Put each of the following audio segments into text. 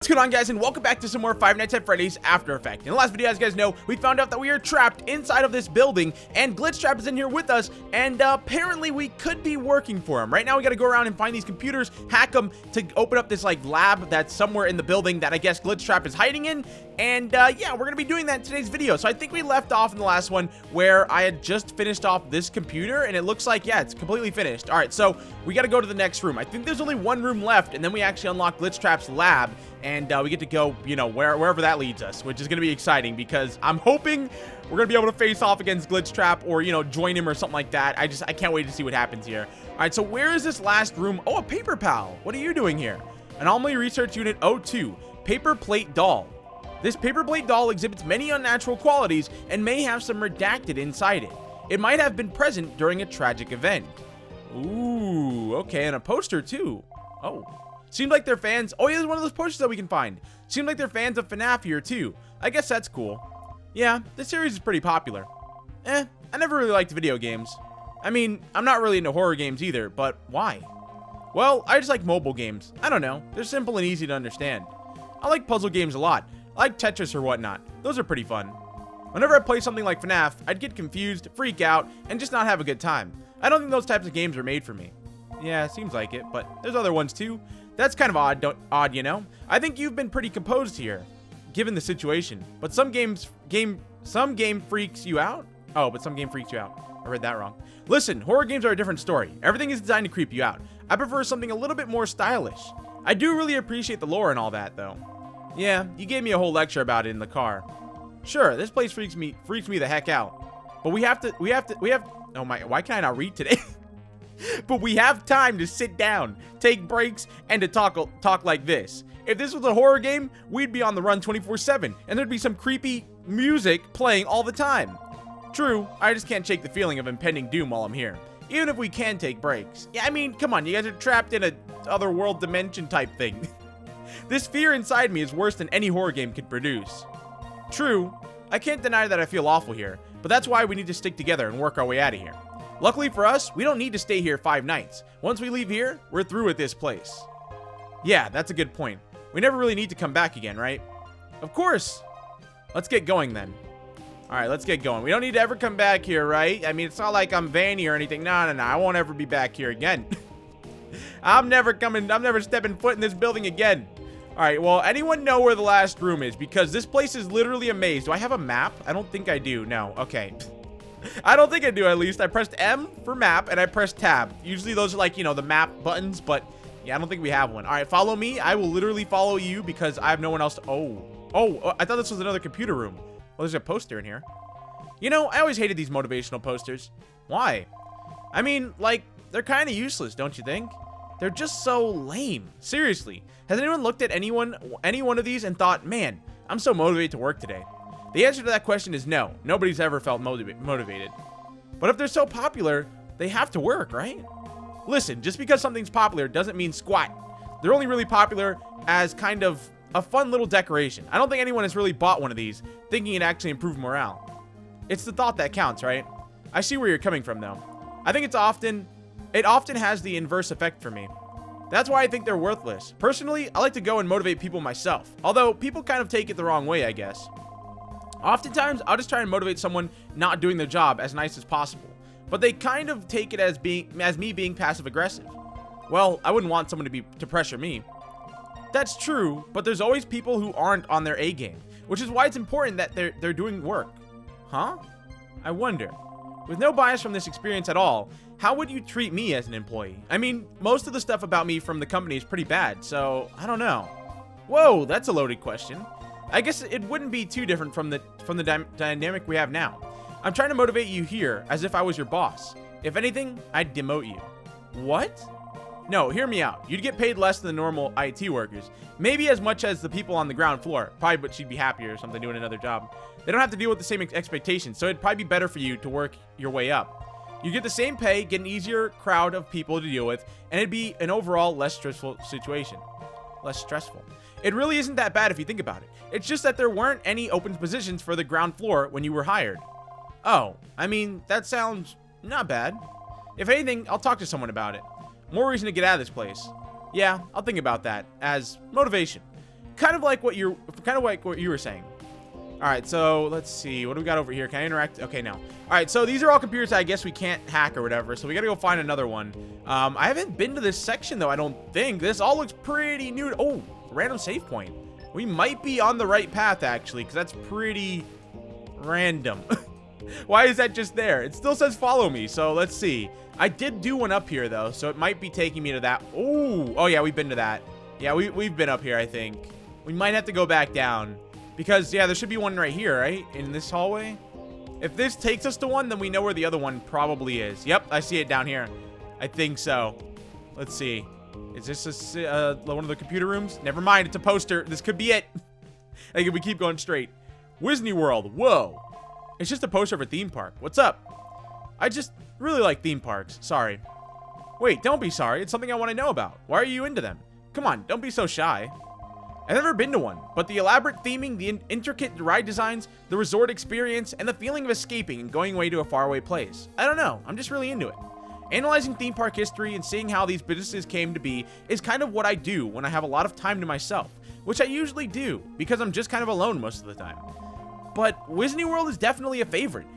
What's going on, guys, and welcome back to some more Five Nights at Freddy's After Effect. In the last video, as you guys know, we found out that we are trapped inside of this building, and Glitch Trap is in here with us, and apparently we could be working for him. Right now, we gotta go around and find these computers, hack them to open up this, like, lab that's somewhere in the building that I guess Glitch Trap is hiding in, and yeah, we're gonna be doing that in today's video. So I think we left off in the last one where I had just finished off this computer, and it looks like, yeah, it's completely finished. All right, so we gotta go to the next room. I think there's only one room left, and then we actually unlock Glitch Trap's lab, and we get to go, you know, wherever that leads us, which is going to be exciting because I'm hoping we're going to be able to face off against Glitch Trap or, you know, join him or something like that. I can't wait to see what happens here. All right, so where is this last room? Oh, a paper pal. What are you doing here? Anomaly Research Unit 02, Paper Plate Doll. This paper plate doll exhibits many unnatural qualities and may have some redacted inside it. It might have been present during a tragic event. Ooh, okay, and a poster too. Oh. Seemed like they're fans. Oh, yeah, there's one of those posters that we can find. Seemed like they're fans of FNAF here, too. I guess that's cool. Yeah, the series is pretty popular. I never really liked video games. I mean, I'm not really into horror games either, but why? Well, I just like mobile games. I don't know. They're simple and easy to understand. I like puzzle games a lot. I like Tetris or whatnot. Those are pretty fun. Whenever I play something like FNAF, I'd get confused, freak out, and just not have a good time. I don't think those types of games are made for me. Yeah, seems like it, but there's other ones too. That's kind of odd, you know? I think you've been pretty composed here, given the situation. But some game freaks you out? Oh, but some game freaks you out. I read that wrong. Listen, horror games are a different story. Everything is designed to creep you out. I prefer something a little bit more stylish. I do really appreciate the lore and all that, though. Yeah, you gave me a whole lecture about it in the car. Sure, this place freaks me the heck out. But we have, oh my, why can I not read today? But we have time to sit down, take breaks, and to talk like this. If this was a horror game, we'd be on the run 24/7, and there'd be some creepy music playing all the time. True, I just can't shake the feeling of impending doom while I'm here, even if we can take breaks. Yeah, I mean, come on, you guys are trapped in a other world dimension type thing. This fear inside me is worse than any horror game could produce. True, I can't deny that I feel awful here, but that's why we need to stick together and work our way out of here. Luckily for us, we don't need to stay here 5 nights. Once we leave here, we're through with this place. Yeah, that's a good point. We never really need to come back again, right? Of course. Let's get going then. Alright, let's get going. We don't need to ever come back here, right? I mean, it's not like I'm Vanny or anything. No, I won't ever be back here again. I'm never stepping foot in this building again. Alright, well, anyone know where the last room is? Because this place is literally a maze. Do I have a map? I don't think I do. No, okay. I don't think I do, at least. I pressed M for map, and I pressed tab. Usually those are like, you know, the map buttons, but yeah, I don't think we have one. All right, follow me. I will literally follow you because I have no one else to... Oh, I thought this was another computer room. Well, there's a poster in here. You know, I always hated these motivational posters. Why? I mean, like, they're kind of useless, don't you think? They're just so lame. Seriously. Has anyone looked at any one of these and thought, man, I'm so motivated to work today? The answer to that question is no. Nobody's ever felt motivated. But if they're so popular, they have to work, right? Listen, just because something's popular doesn't mean squat. They're only really popular as kind of a fun little decoration. I don't think anyone has really bought one of these thinking it actually improved morale. It's the thought that counts, right? I see where you're coming from, though. I think it often has the inverse effect for me. That's why I think they're worthless. Personally, I like to go and motivate people myself. Although, people kind of take it the wrong way, I guess. Oftentimes, I'll just try and motivate someone not doing their job as nice as possible, but they kind of take it as me being passive-aggressive. Well, I wouldn't want someone to pressure me. That's true, but there's always people who aren't on their A game, which is why it's important that they're doing work. Huh? I wonder. With no bias from this experience at all, how would you treat me as an employee? I mean, most of the stuff about me from the company is pretty bad, so I don't know. Whoa, that's a loaded question. I guess it wouldn't be too different from the dynamic we have now. I'm trying to motivate you here as if I was your boss. If anything, I'd demote you. What? No, hear me out. You'd get paid less than the normal IT workers. Maybe as much as the people on the ground floor. Probably, but she'd be happier or something doing another job. They don't have to deal with the same expectations, so it'd probably be better for you to work your way up. You get the same pay, get an easier crowd of people to deal with, and it'd be an overall less stressful situation. Less stressful. It really isn't that bad if you think about it. It's just that there weren't any open positions for the ground floor when you were hired. Oh, I mean, that sounds not bad. If anything, I'll talk to someone about it. More reason to get out of this place. Yeah, I'll think about that as motivation. kind of like what you were saying. All right, so let's see. What do we got over here? Can I interact? Okay, no. All right, so these are all computers that I guess we can't hack or whatever, so we got to go find another one. I haven't been to this section, though, I don't think. This all looks pretty new. Oh, random save point. We might be on the right path, actually, because that's pretty random. Why is that just there? It still says follow me, so let's see. I did do one up here, though, so it might be taking me to that. Oh, yeah, we've been to that. Yeah, we've been up here, I think. We might have to go back down. Because, yeah, there should be one right here, right? In this hallway. If this takes us to one, then we know where the other one probably is. Yep, I see it down here. I think so. Let's see. Is this one of the computer rooms? Never mind, it's a poster. This could be it. Like, if we keep going straight. Disney World. Whoa. It's just a poster of a theme park. What's up? I just really like theme parks. Sorry. Wait, don't be sorry. It's something I want to know about. Why are you into them? Come on, don't be so shy. I've never been to one, but the elaborate theming, the intricate ride designs, the resort experience, and the feeling of escaping and going away to a faraway place. I don't know, I'm just really into it. Analyzing theme park history and seeing how these businesses came to be is kind of what I do when I have a lot of time to myself, which I usually do, because I'm just kind of alone most of the time. But Disney World is definitely a favorite.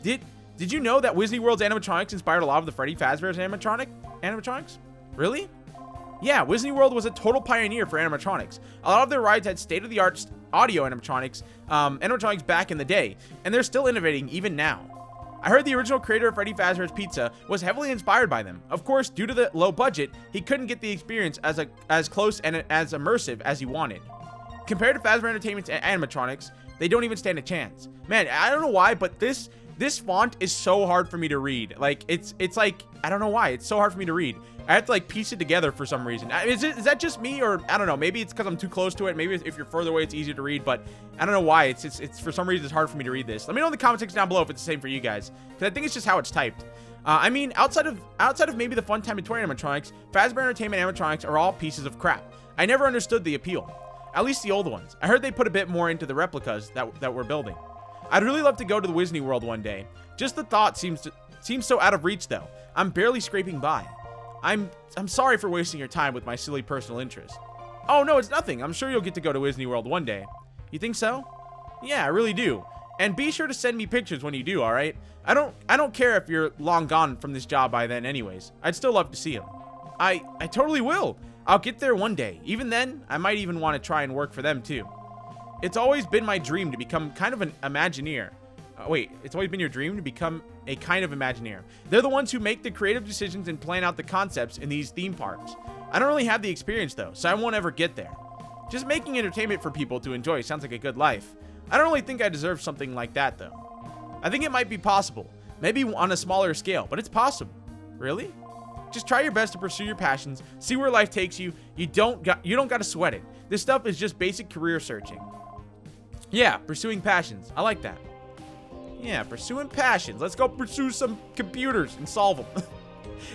Did you know that Disney World's animatronics inspired a lot of the Freddy Fazbear's animatronics? Really? Yeah, Disney World was a total pioneer for animatronics. A lot of their rides had state-of-the-art audio animatronics back in the day, and they're still innovating even now. I heard the original creator of Freddy Fazbear's Pizza was heavily inspired by them. Of course, due to the low budget, he couldn't get the experience as close and as immersive as he wanted. Compared to Fazbear Entertainment's animatronics, they don't even stand a chance. Man, I don't know why, but this font is so hard for me to read. Like, it's like, I don't know why. It's so hard for me to read. I have to, like, piece it together for some reason. Is that just me, or I don't know. Maybe it's because I'm too close to it. Maybe if you're further away, it's easier to read. But I don't know why. It's for some reason it's hard for me to read this. Let me know in the comment section down below if it's the same for you guys, because I think it's just how it's typed. I mean, outside of maybe the Fun Time and Toy animatronics, Fazbear Entertainment animatronics are all pieces of crap. I never understood the appeal. At least the old ones. I heard they put a bit more into the replicas that we're building. I'd really love to go to the Disney World one day. Just the thought seems so out of reach, though. I'm barely scraping by. I'm sorry for wasting your time with my silly personal interest. Oh, no, it's nothing. I'm sure you'll get to go to Disney World one day. You think so? Yeah, I really do. And be sure to send me pictures when you do, all right? I don't care if you're long gone from this job by then anyways. I'd still love to see them. I totally will. I'll get there one day. Even then, I might even want to try and work for them too. It's always been my dream to become kind of an Imagineer. It's always been your dream to become a kind of Imagineer. They're the ones who make the creative decisions and plan out the concepts in these theme parks. I don't really have the experience though, so I won't ever get there. Just making entertainment for people to enjoy sounds like a good life. I don't really think I deserve something like that though. I think it might be possible. Maybe on a smaller scale, but it's possible. Really? Just try your best to pursue your passions, see where life takes you. You don't got to sweat it. This stuff is just basic career searching. Yeah, pursuing passions. I like that. Yeah, pursuing passions. Let's go pursue some computers and solve them.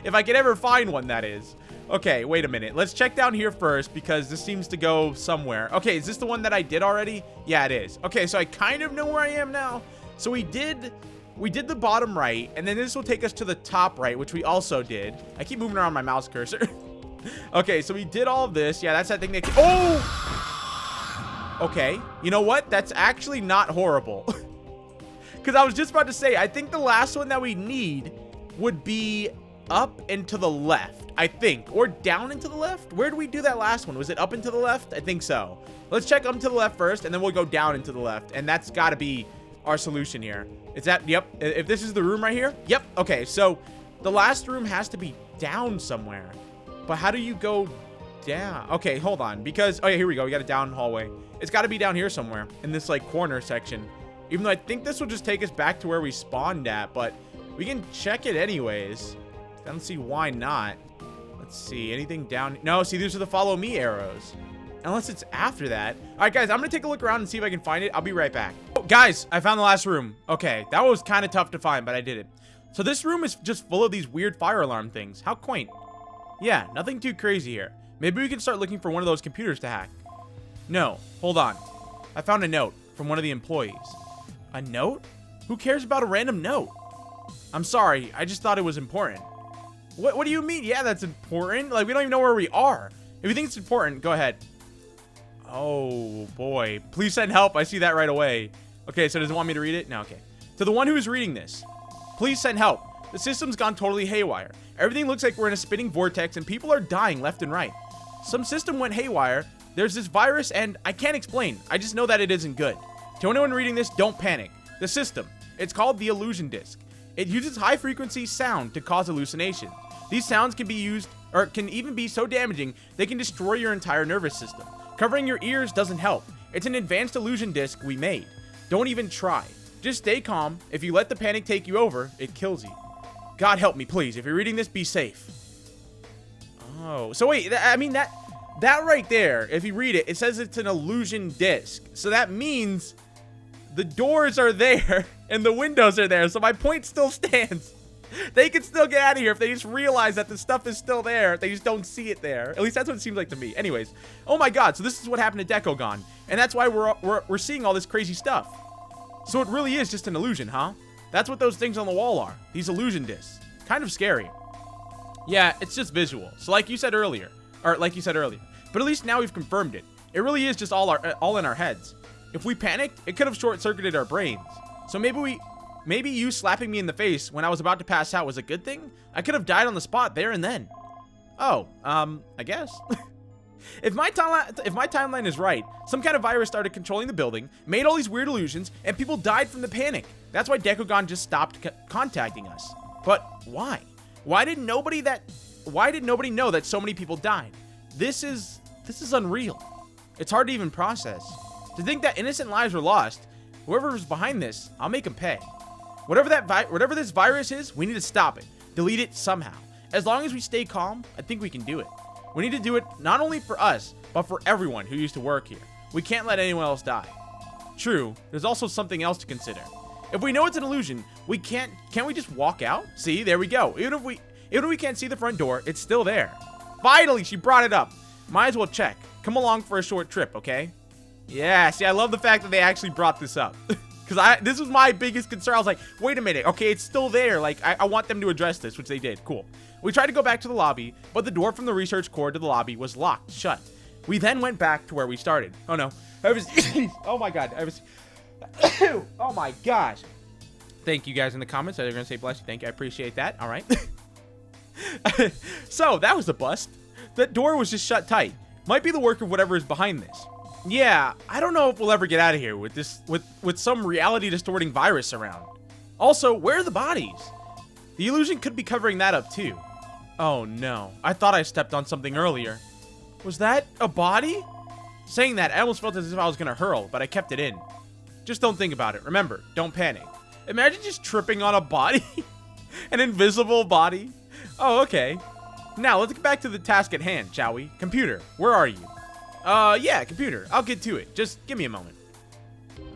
If I can ever find one, that is. Okay, wait a minute. Let's check down here first because this seems to go somewhere. Okay, is this the one that I did already? Yeah, it is. Okay, so I kind of know where I am now. So we did the bottom right, and then this will take us to the top right, which we also did. I keep moving around my mouse cursor. Okay, so we did all of this. Yeah, that's that thing that... Oh! Okay, you know what? That's actually not horrible. Because I was just about to say, I think the last one that we need would be up and to the left, I think. Or down and to the left? Where did we do that last one? Was it up and to the left? I think so. Let's check up and to the left first, and then we'll go down and to the left. And that's got to be our solution here. Is that... Yep. If this is the room right here? Yep. Okay, so the last room has to be down somewhere. But how do you go down? Okay, hold on. Because... Oh, yeah, here we go. We got a down hallway. It's got to be down here somewhere in this, like, corner section. Even though I think this will just take us back to where we spawned at, but we can check it anyways. I don't see why not. Let's see, anything down? No, see, these are the follow me arrows. Unless it's after that. All right, guys, I'm going to take a look around and see if I can find it. I'll be right back. Oh, guys, I found the last room. Okay, that was kind of tough to find, but I did it. So this room is just full of these weird fire alarm things. How quaint. Yeah, nothing too crazy here. Maybe we can start looking for one of those computers to hack. No, hold on. I found a note from one of the employees. A note? Who cares about a random note? I'm sorry, I just thought it was important. What do you mean? Yeah, that's important. Like, we don't even know where we are. If you think it's important, go ahead. Oh, boy. Please send help. I see that right away. Okay, so does it want me to read it? No, okay. To the one who is reading this, please send help. The system's gone totally haywire. Everything looks like we're in a spinning vortex and people are dying left and right. Some system went haywire. There's this virus and I can't explain. I just know that it isn't good. To anyone reading this, don't panic. The system, it's called the illusion disc. It uses high frequency sound to cause hallucinations. These sounds can be used, or can even be so damaging, they can destroy your entire nervous system. Covering your ears doesn't help. It's an advanced illusion disc we made. Don't even try. Just stay calm. If you let the panic take you over, it kills you. God help me, please. If you're reading this, be safe. Oh, so wait, I mean, that right there, if you read it, it says it's an illusion disc. So that means the doors are there and the windows are there. So my point still stands. They can still get out of here if they just realize that the stuff is still there. They just don't see it there. At least that's what it seems like to me. Anyways, oh my god, so this is what happened to Dekogon. And that's why we're seeing all this crazy stuff. So it really is just an illusion, huh? That's what those things on the wall are. These illusion discs. Kind of scary. Yeah, it's just visual. So like you said earlier. But at least now we've confirmed it. It really is just all in our heads. If we panicked, it could have short-circuited our brains. So maybe you slapping me in the face when I was about to pass out was a good thing? I could have died on the spot there and then. Oh, I guess. If my timeline is right, some kind of virus started controlling the building, made all these weird illusions, and people died from the panic. That's why Dekogon just stopped contacting us. But why? Why did nobody know that so many people died? This is unreal. It's hard to even process. To think that innocent lives were lost. Whoever was behind this, I'll make them pay. Whatever this virus is, we need to stop it. Delete it somehow. As long as we stay calm, I think we can do it. We need to do it not only for us, but for everyone who used to work here. We can't let anyone else die. True, there's also something else to consider. If we know it's an illusion, can't we just walk out? See, there we go. Even if we can't see the front door, it's still there. Finally, she brought it up. Might as well check. Come along for a short trip, okay? Yeah, see, I love the fact that they actually brought this up. Because this was my biggest concern. I was like, wait a minute. Okay, it's still there. Like, I want them to address this, which they did. Cool. We tried to go back to the lobby, but the door from the research core to the lobby was locked shut. We then went back to where we started. Oh, no. Oh, my God. Oh, my gosh. Thank you guys in the comments. They're going to say bless you. Thank you. I appreciate that. All right. So, that was a bust. That door was just shut tight. Might be the work of whatever is behind this. Yeah, I don't know if we'll ever get out of here with this, with some reality-distorting virus around. Also, where are the bodies? The illusion could be covering that up too. Oh no, I thought I stepped on something earlier. Was that a body? Saying that, I almost felt as if I was gonna hurl, but I kept it in. Just don't think about it. Remember, don't panic. Imagine just tripping on a body. An invisible body. Oh, okay. Now, let's get back to the task at hand, shall we? Computer, where are you? Yeah, computer. I'll get to it. Just give me a moment.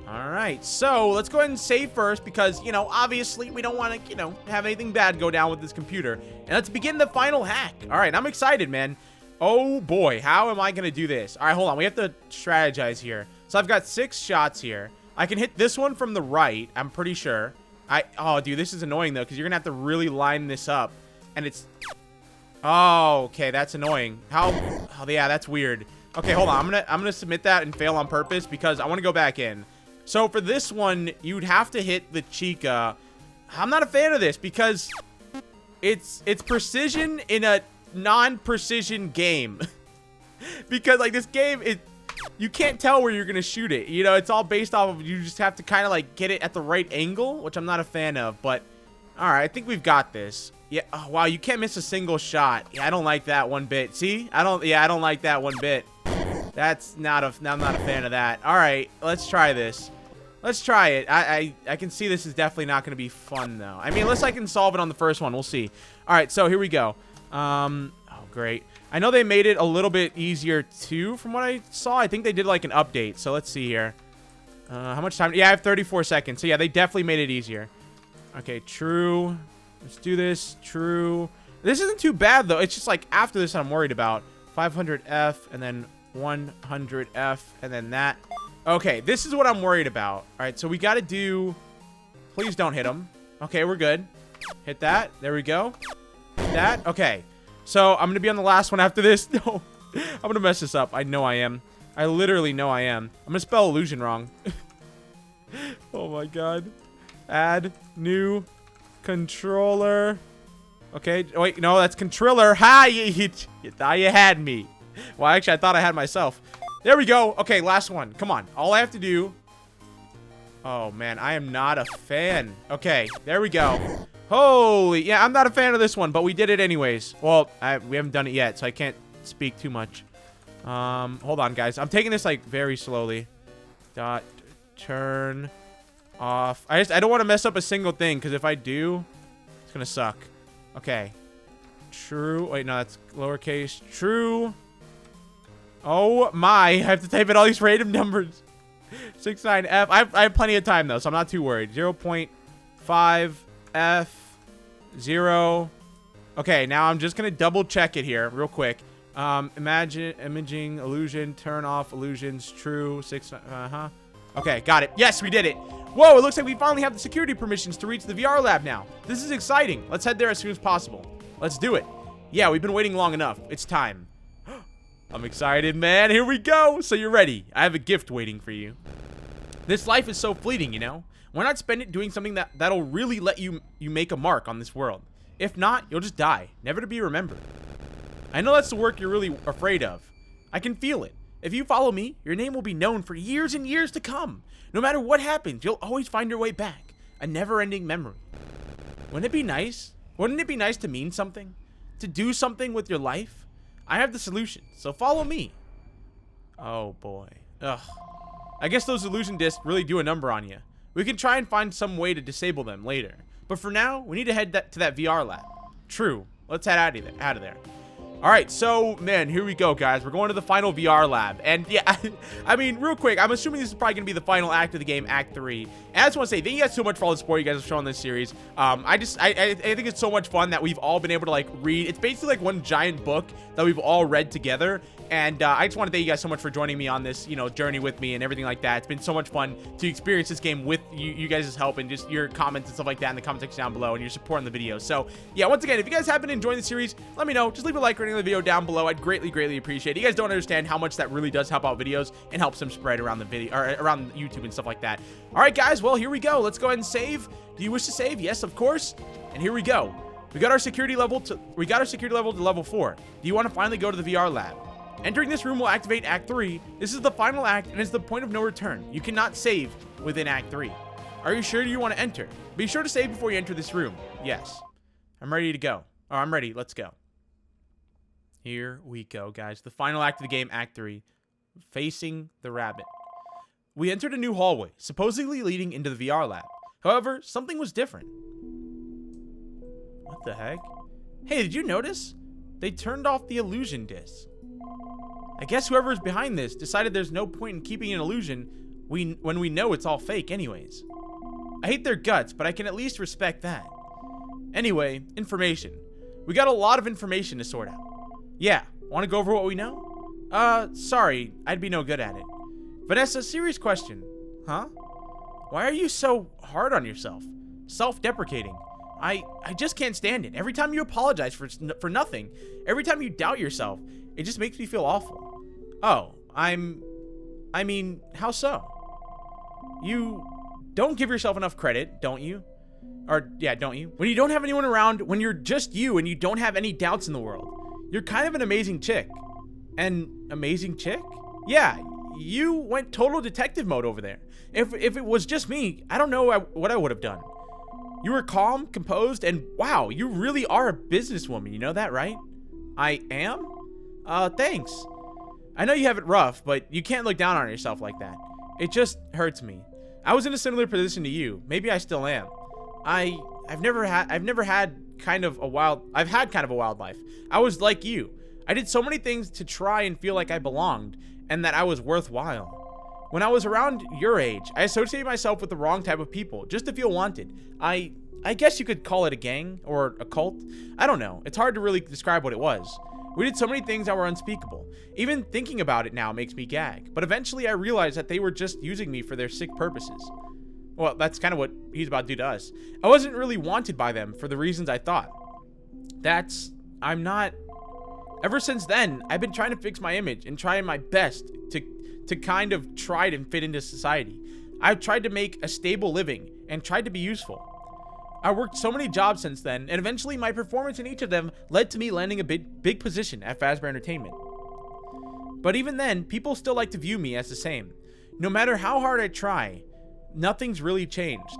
Alright, so let's go ahead and save first because, you know, obviously we don't want to, have anything bad go down with this computer. And let's begin the final hack. Alright, I'm excited, man. Oh boy, how am I going to do this? Alright, hold on. We have to strategize here. So I've got 6 shots here. I can hit this one from the right, I'm pretty sure. Oh, dude, this is annoying though because you're going to have to really line this up. And it's... Oh, okay, that's annoying. Oh, yeah, that's weird. Okay, hold on. I'm gonna submit that and fail on purpose because I want to go back in. So for this one, you'd have to hit the Chica. I'm not a fan of this because it's precision in a non-precision game. Because like this game, you can't tell where you're gonna shoot it. It's all based off of you just have to kind of like get it at the right angle, which I'm not a fan of. But all right, I think we've got this. Yeah. Oh, wow, you can't miss a single shot. Yeah, I don't like that one bit. See? I don't like that one bit. I'm not a fan of that. All right, let's try this. Let's try it. I can see this is definitely not going to be fun, though. I mean, unless I can solve it on the first one. We'll see. All right, so here we go. Oh, great. I know they made it a little bit easier, too, from what I saw. I think they did, like, an update. So let's see here. How much time? Yeah, I have 34 seconds. So, yeah, they definitely made it easier. Okay, true. Let's do this. True. This isn't too bad, though. It's just, like, after this I'm worried about. 500F, and then 100F, and then that. Okay, this is what I'm worried about. All right, so we got to do... Please don't hit him. Okay, we're good. Hit that. There we go. Hit that. Okay. So I'm going to be on the last one after this. No. I'm going to mess this up. I know I am. I literally know I am. I'm gonna spell illusion wrong. Oh my god. Add new controller. Okay, wait, no, that's controller. Ha! You thought you had me. Well, actually, I thought I had myself. There we go. Okay, last one. Come on. All I have to do... Oh, man, I am not a fan. Okay, there we go. Holy... Yeah, I'm not a fan of this one, but we did it anyways. Well, we haven't done it yet, so I can't speak too much. Hold on, guys. I'm taking this, like, very slowly. Dot, turn off. I don't want to mess up a single thing, because if I do, it's going to suck. Okay. True. Wait, no, that's lowercase. True. Oh my. I have to type in all these random numbers. 69F. I have plenty of time, though, so I'm not too worried. 0.5F. 0. Okay, now I'm just going to double check it here real quick. Imaging, illusion, turn off, illusions, true. 6. Okay, got it. Yes, we did it. Whoa, it looks like we finally have the security permissions to reach the VR lab now. This is exciting. Let's head there as soon as possible. Let's do it. Yeah, we've been waiting long enough. It's time. I'm excited, man. Here we go. So you're ready. I have a gift waiting for you. This life is so fleeting, you know? Why not spend it doing something that'll really let you make a mark on this world? If not, you'll just die, never to be remembered. I know that's the work you're really afraid of. I can feel it. If you follow me, your name will be known for years and years to come. No matter what happens, you'll always find your way back. A never-ending memory. Wouldn't it be nice? Wouldn't it be nice to mean something? To do something with your life? I have the solution, so follow me. Oh boy. Ugh. I guess those illusion discs really do a number on you. We can try and find some way to disable them later. But for now, we need to head to that VR lab. True. Let's head out of there. Alright, so, man, here we go, guys. We're going to the final VR lab. And, yeah, I mean, real quick, I'm assuming this is probably going to be the final act of the game, Act 3. And I just want to say, thank you guys so much for all the support you guys have shown in this series. I think it's so much fun that we've all been able to, like, read. It's basically like one giant book that we've all read together. And I just want to thank you guys so much for joining me on this, you know, journey with me and everything like that. It's been so much fun to experience this game with you guys' help and just your comments and stuff like that in the comment section down below and your support on the video. So, yeah, once again, if you guys have been enjoying the series, let me know. Just leave a like rating on the video down below. I'd greatly appreciate it. You guys don't understand how much that really does help out videos and helps them spread around the video or around YouTube and stuff like that. All right, guys, well, here we go. Let's go ahead and save. Do you wish to save? Yes, of course. And here we go. We got our security level to level 4. Do you want to finally go to the VR lab? Entering this room will activate Act 3. This is the final act and is the point of no return. You cannot save within Act 3. Are you sure you want to enter? Be sure to save before you enter this room. Yes. I'm ready to go. Oh, I'm ready. Let's go. Here we go, guys. The final act of the game, Act 3. Facing the rabbit. We entered a new hallway, supposedly leading into the VR lab. However, something was different. What the heck? Hey, did you notice? They turned off the illusion disc. I guess whoever's behind this decided there's no point in keeping an illusion when we know it's all fake anyways. I hate their guts, but I can at least respect that. Anyway, information. We got a lot of information to sort out. Yeah, want to go over what we know? Sorry, I'd be no good at it. Vanessa, serious question. Huh? Why are you so hard on yourself? Self-deprecating. I just can't stand it. Every time you apologize for nothing, every time you doubt yourself, it just makes me feel awful. Oh, I mean, how so? You don't give yourself enough credit, don't you? Or, yeah, don't you? When you don't have anyone around, when you're just you and you don't have any doubts in the world, you're kind of an amazing chick. An amazing chick? Yeah, you went total detective mode over there. If it was just me, I don't know what I would have done. You were calm, composed, and wow, you really are a businesswoman. You know that, right? I am? Thanks. I know you have it rough, but you can't look down on yourself like that. It just hurts me. I was in a similar position to you. Maybe I still am. I've had kind of a wild life. I was like you. I did so many things to try and feel like I belonged and that I was worthwhile. When I was around your age, I associated myself with the wrong type of people just to feel wanted. I guess you could call it a gang or a cult. I don't know. It's hard to really describe what it was. We did so many things that were unspeakable. Even thinking about it now makes me gag. But eventually I realized that they were just using me for their sick purposes. Well, that's kind of what he's about to do to us. I wasn't really wanted by them for the reasons I thought. Ever since then, I've been trying to fix my image and trying my best to kind of try and fit into society. I've tried to make a stable living and tried to be useful. I worked so many jobs since then, and eventually my performance in each of them led to me landing a big position at Fazbear Entertainment. But even then, people still like to view me as the same. No matter how hard I try, nothing's really changed.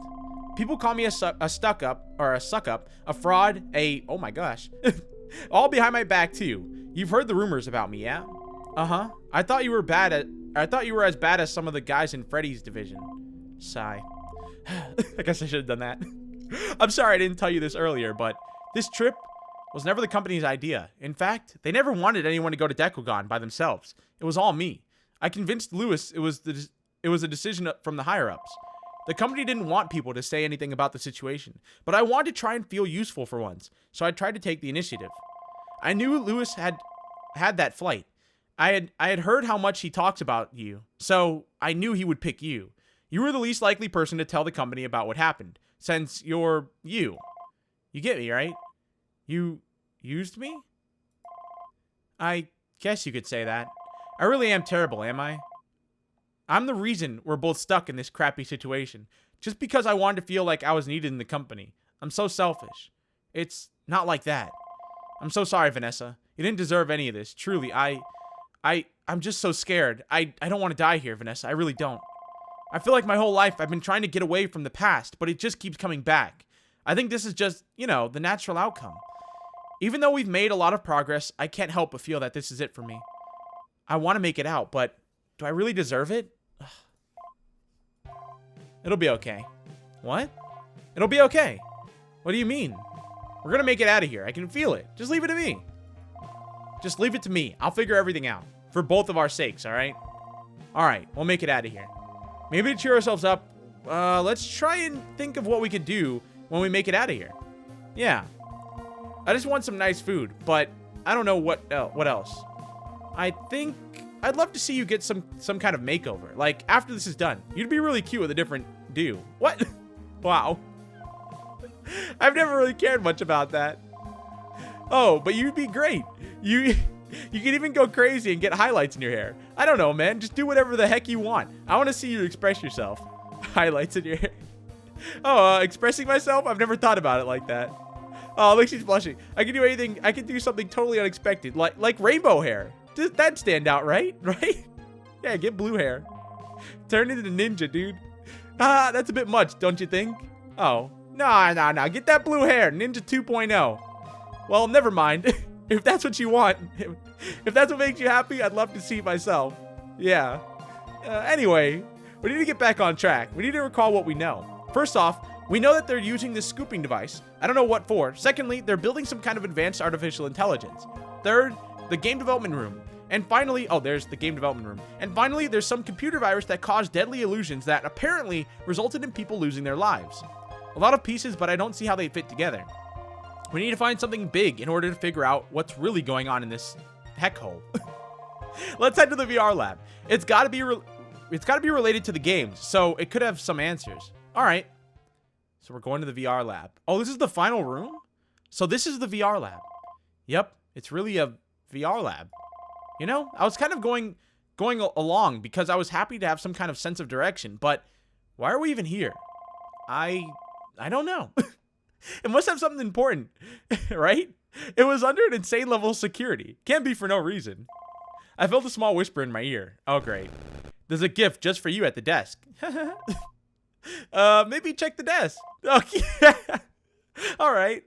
People call me a stuck-up, or a suck-up, a fraud, oh my gosh. All behind my back too. You've heard the rumors about me, yeah? Uh-huh. I thought you were as bad as some of the guys in Freddy's division. Sigh. I guess I should have done that. I'm sorry I didn't tell you this earlier, but this trip was never the company's idea. In fact, they never wanted anyone to go to Dekogon by themselves. It was all me. I convinced Lewis it was a decision from the higher-ups. The company didn't want people to say anything about the situation, but I wanted to try and feel useful for once, so I tried to take the initiative. I knew Lewis had that flight. I had heard how much he talks about you, so I knew he would pick you. You were the least likely person to tell the company about what happened, since you're you. You get me, right? You used me? I guess you could say that. I really am terrible, am I? I'm the reason we're both stuck in this crappy situation, just because I wanted to feel like I was needed in the company. I'm so selfish. It's not like that. I'm so sorry, Vanessa. You didn't deserve any of this. Truly, I'm just so scared. I don't want to die here, Vanessa. I really don't. I feel like my whole life I've been trying to get away from the past, but it just keeps coming back. I think this is just, you know, the natural outcome. Even though we've made a lot of progress, I can't help but feel that this is it for me. I want to make it out, but do I really deserve it? Ugh. It'll be okay. What? It'll be okay. What do you mean? We're gonna make it out of here. I can feel it. Just leave it to me. Just leave it to me. I'll figure everything out. For both of our sakes, alright? Alright, we'll make it out of here. Maybe to cheer ourselves up, let's try and think of what we could do when we make it out of here. Yeah. I just want some nice food, but I don't know what else. I think I'd love to see you get some kind of makeover. Like, after this is done, you'd be really cute with a different do. What? Wow. I've never really cared much about that. Oh, but you'd be great. You can even go crazy and get highlights in your hair. I don't know, man. Just do whatever the heck you want. I want to see you express yourself. Highlights in your hair. Oh, expressing myself? I've never thought about it like that. Oh, look, she's blushing. I can do anything. I can do something totally unexpected, like rainbow hair. That'd stand out, right? Right? Yeah, get blue hair. Turn into the ninja, dude. Ah, that's a bit much, don't you think? Oh, no. Get that blue hair, Ninja 2.0. Well, never mind. If that's what you want. If that's what makes you happy, I'd love to see it myself. Yeah. Anyway, we need to get back on track. We need to recall what we know. First off, we know that they're using this scooping device. I don't know what for. Secondly, they're building some kind of advanced artificial intelligence. Third, the game development room. And finally, oh, there's the game development room. And finally, there's some computer virus that caused deadly illusions that apparently resulted in people losing their lives. A lot of pieces, but I don't see how they fit together. We need to find something big in order to figure out what's really going on in this heck hole. Let's head to the VR lab. It's got to be related to the games, so it could have some answers. All right. So we're going to the VR lab. Oh, this is the final room? So this is the VR lab. Yep, it's really a VR lab. You know, I was kind of going along because I was happy to have some kind of sense of direction, but why are we even here? I don't know. It must have something important, right? It was under an insane level of security. Can't be for no reason. I felt a small whisper in my ear. Oh, great. There's a gift just for you at the desk. Maybe check the desk. Okay. All right.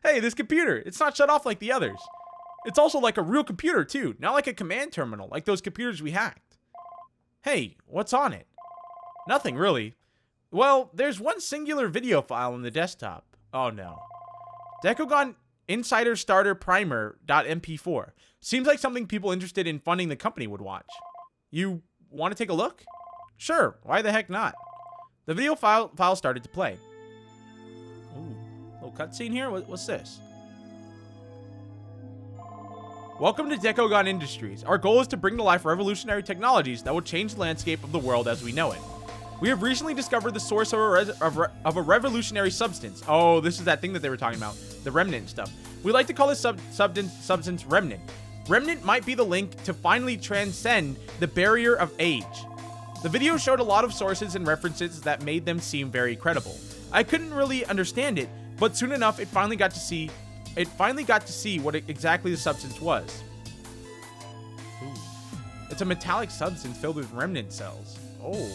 Hey, this computer. It's not shut off like the others. It's also like a real computer, too. Not like a command terminal, like those computers we hacked. Hey, what's on it? Nothing, really. Well, there's one singular video file on the desktop. Oh, no. Dekogon Insider Starter Primer.mp4. Seems like something people interested in funding the company would watch. You want to take a look? Sure, why the heck not? The video file started to play. Ooh, little cutscene here? What's this? Welcome to Dekogon Industries. Our goal is to bring to life revolutionary technologies that will change the landscape of the world as we know it. We have recently discovered the source of a revolutionary substance. Oh, this is that thing that they were talking about. The remnant stuff. We like to call this substance remnant. Remnant might be the link to finally transcend the barrier of age. The video showed a lot of sources and references that made them seem very credible. I couldn't really understand it, but soon enough it finally got to see what exactly the substance was. Ooh. It's a metallic substance filled with remnant cells. Oh.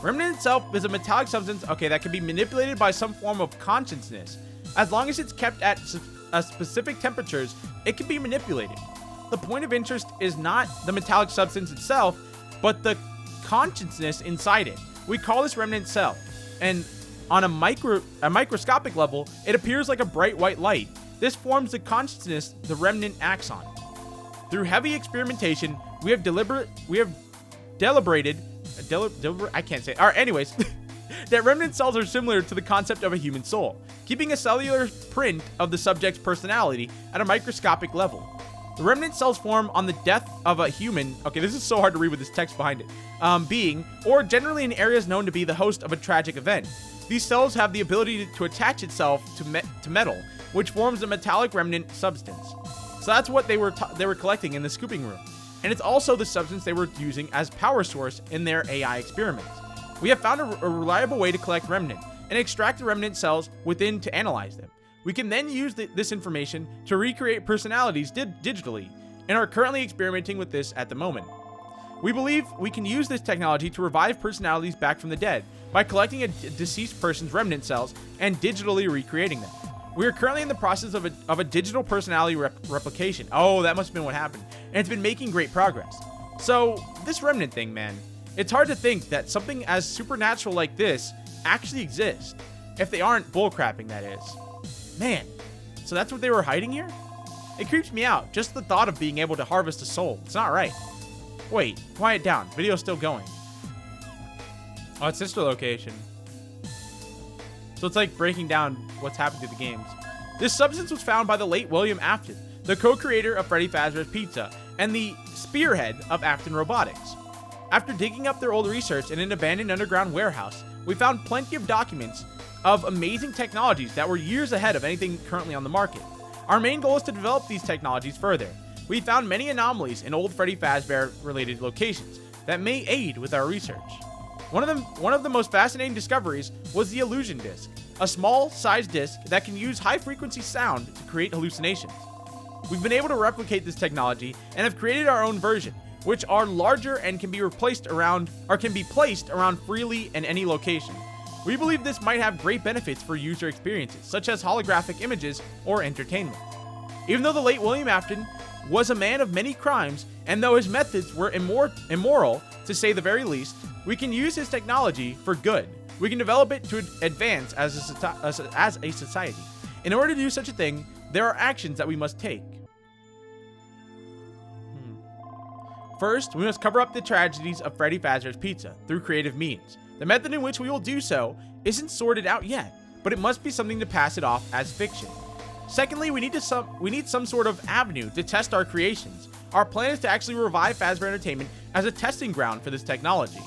Remnant itself is a metallic substance, okay, that can be manipulated by some form of consciousness. As long as it's kept at specific temperatures, it can be manipulated. The point of interest is not the metallic substance itself, but the consciousness inside it. We call this remnant cell, and on a microscopic level, it appears like a bright white light. This forms the consciousness the remnant acts on. Through heavy experimentation, we have deliberated, I can't say it. All right, anyways, that remnant cells are similar to the concept of a human soul, keeping a cellular print of the subject's personality at a microscopic level. The remnant cells form on the death of a human, okay, this is so hard to read with this text behind it, being, or generally in areas known to be the host of a tragic event. These cells have the ability to attach itself to metal, which forms a metallic remnant substance. So that's what they were collecting in the scooping room. And it's also the substance they were using as power source in their AI experiments. We have found a reliable way to collect remnant and extract the remnant cells within to analyze them. We can then use this information to recreate personalities digitally, and are currently experimenting with this at the moment. We believe we can use this technology to revive personalities back from the dead by collecting a deceased person's remnant cells and digitally recreating them. We are currently in the process of a digital personality replication. Oh, that must have been what happened. And it's been making great progress. So, this remnant thing, man, it's hard to think that something as supernatural like this actually exists. If they aren't bullcrapping, that is. Man, so that's what they were hiding here? It creeps me out, just the thought of being able to harvest a soul. It's not right. Wait, quiet down. Video's still going. Oh, it's sister location. So it's like breaking down what's happened to the games. This substance was found by the late William Afton, the co-creator of Freddy Fazbear's Pizza and the spearhead of Afton Robotics. After digging up their old research in an abandoned underground warehouse, we found plenty of documents of amazing technologies that were years ahead of anything currently on the market. Our main goal is to develop these technologies further. We found many anomalies in old Freddy Fazbear related locations that may aid with our research. One of the most fascinating discoveries was the illusion disc, a small sized disc that can use high frequency sound to create hallucinations. We've been able to replicate this technology and have created our own version, which are larger and can be placed around freely in any location. We believe this might have great benefits for user experiences, such as holographic images or entertainment. Even though the late William Afton was a man of many crimes, and though his methods were immoral, to say the very least, we can use his technology for good. We can develop it to advance as a society. In order to do such a thing, there are actions that we must take. First, we must cover up the tragedies of Freddy Fazbear's Pizza through creative means. The method in which we will do so isn't sorted out yet, but it must be something to pass it off as fiction. Secondly, we need some sort of avenue to test our creations. Our plan is to actually revive Fazbear Entertainment as a testing ground for this technology.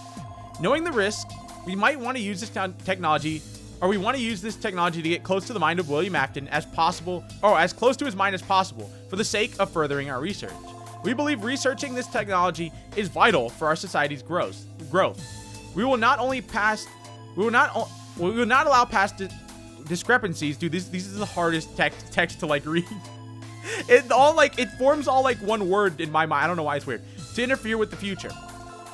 Knowing the risk, we might want to use this technology, to get close to the mind of William Afton as possible, or as close to his mind as possible, for the sake of furthering our research. We believe researching this technology is vital for our society's growth. We will not allow past discrepancies. Dude, this is the hardest text to like read. It forms all like one word in my mind. I don't know why it's weird. To interfere with the future.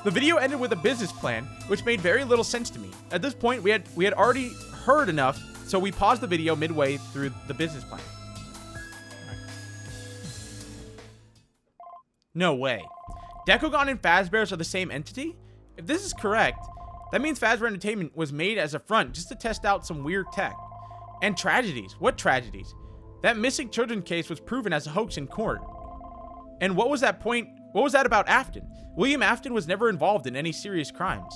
The video ended with a business plan, which made very little sense to me. At this point, we had already heard enough, so we paused the video midway through the business plan. No way. Decagon and Fazbear's are the same entity? If this is correct, that means Fazbear Entertainment was made as a front just to test out some weird tech. And tragedies. What tragedies? That missing children case was proven as a hoax in court. And what was that about Afton? William Afton was never involved in any serious crimes.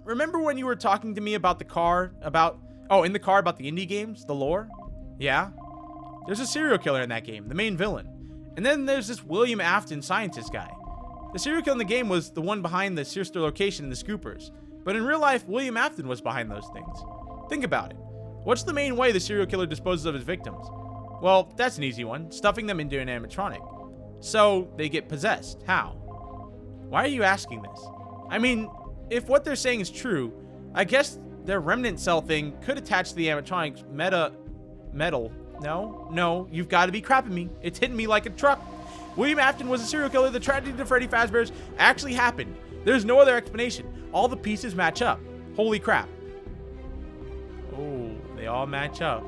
Remember when you were talking to me about in the car about the indie games, the lore? Yeah. There's a serial killer in that game, the main villain. And then there's this William Afton scientist guy. The serial killer in the game was the one behind the sister location in the Scoopers. But in real life, William Afton was behind those things. Think about it. What's the main way the serial killer disposes of his victims? Well, that's an easy one. Stuffing them into an animatronic. So they get possessed. How? Why are you asking this? I mean, if what they're saying is true, I guess their remnant cell thing could attach to the animatronic's metal. No, you've got to be crapping me. It's hitting me like a truck. William Afton was a serial killer. The tragedy to Freddy Fazbear's actually happened. There's no other explanation. All the pieces match up. Holy crap. Oh, they all match up.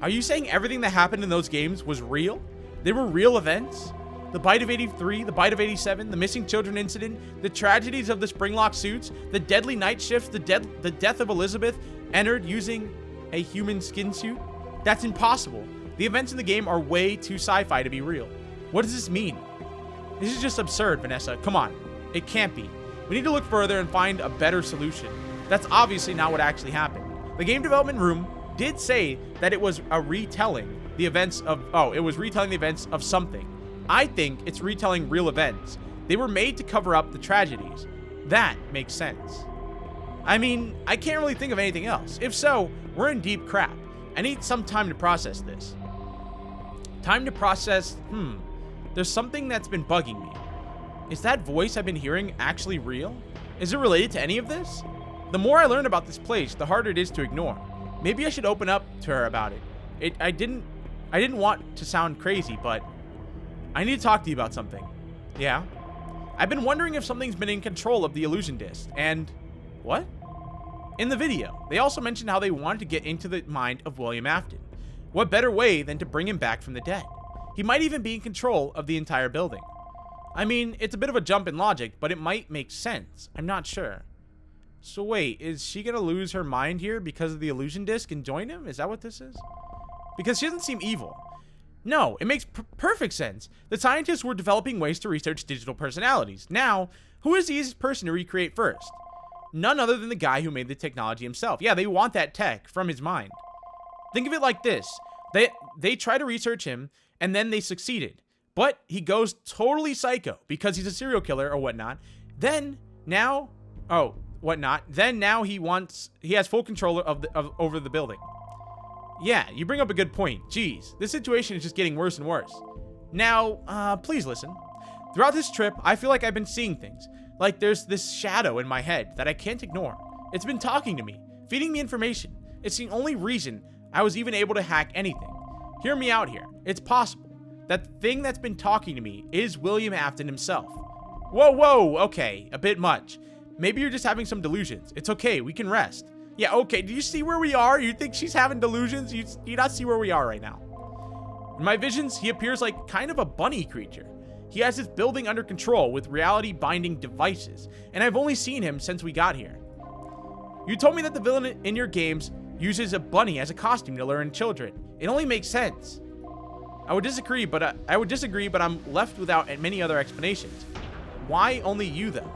Are you saying everything that happened in those games was real? They were real events? The bite of 83, the bite of 87, the missing children incident, the tragedies of the Springlock suits, the deadly night shifts, the death of Elizabeth Ennard using a human skin suit? That's impossible. The events in the game are way too sci-fi to be real. What does this mean? This is just absurd, Vanessa. Come on. It can't be. We need to look further and find a better solution. That's obviously not what actually happened. The game development room did say that it was retelling the events of something. I think it's retelling real events. They were made to cover up the tragedies. That makes sense. I mean, I can't really think of anything else. If so, we're in deep crap. I need some time to process this. Time to process, There's something that's been bugging me. Is that voice I've been hearing actually real? Is it related to any of this? The more I learn about this place, the harder it is to ignore. Maybe I should open up to her about it. I didn't want to sound crazy, but I need to talk to you about something. Yeah? I've been wondering if something's been in control of the illusion disc, and what? In the video, they also mentioned how they wanted to get into the mind of William Afton. What better way than to bring him back from the dead? He might even be in control of the entire building. I mean, it's a bit of a jump in logic, but it might make sense. I'm not sure. So wait, is she gonna lose her mind here because of the illusion disc and join him? Is that what this is? Because she doesn't seem evil. No, it makes perfect sense. The scientists were developing ways to research digital personalities. Now, who is the easiest person to recreate first? None other than the guy who made the technology himself. Yeah, they want that tech from his mind. Think of it like this. They try to research him, and then they succeeded. But he goes totally psycho because he's a serial killer or whatnot. Then now he has full control over the building. Yeah, you bring up a good point. Jeez, this situation is just getting worse and worse. Now, please listen. Throughout this trip, I feel like I've been seeing things. Like there's this shadow in my head that I can't ignore. It's been talking to me, feeding me information. It's the only reason I was even able to hack anything. Hear me out here. It's possible that the thing that's been talking to me is William Afton himself. Whoa, okay, a bit much. Maybe you're just having some delusions. It's okay, we can rest. Yeah, okay, do you see where we are? You think she's having delusions? You not see where we are right now. In my visions, he appears like kind of a bunny creature. He has his building under control with reality-binding devices, and I've only seen him since we got here. You told me that the villain in your games uses a bunny as a costume to lure in children. It only makes sense. I would disagree, but I'm left without many other explanations. Why only you, though?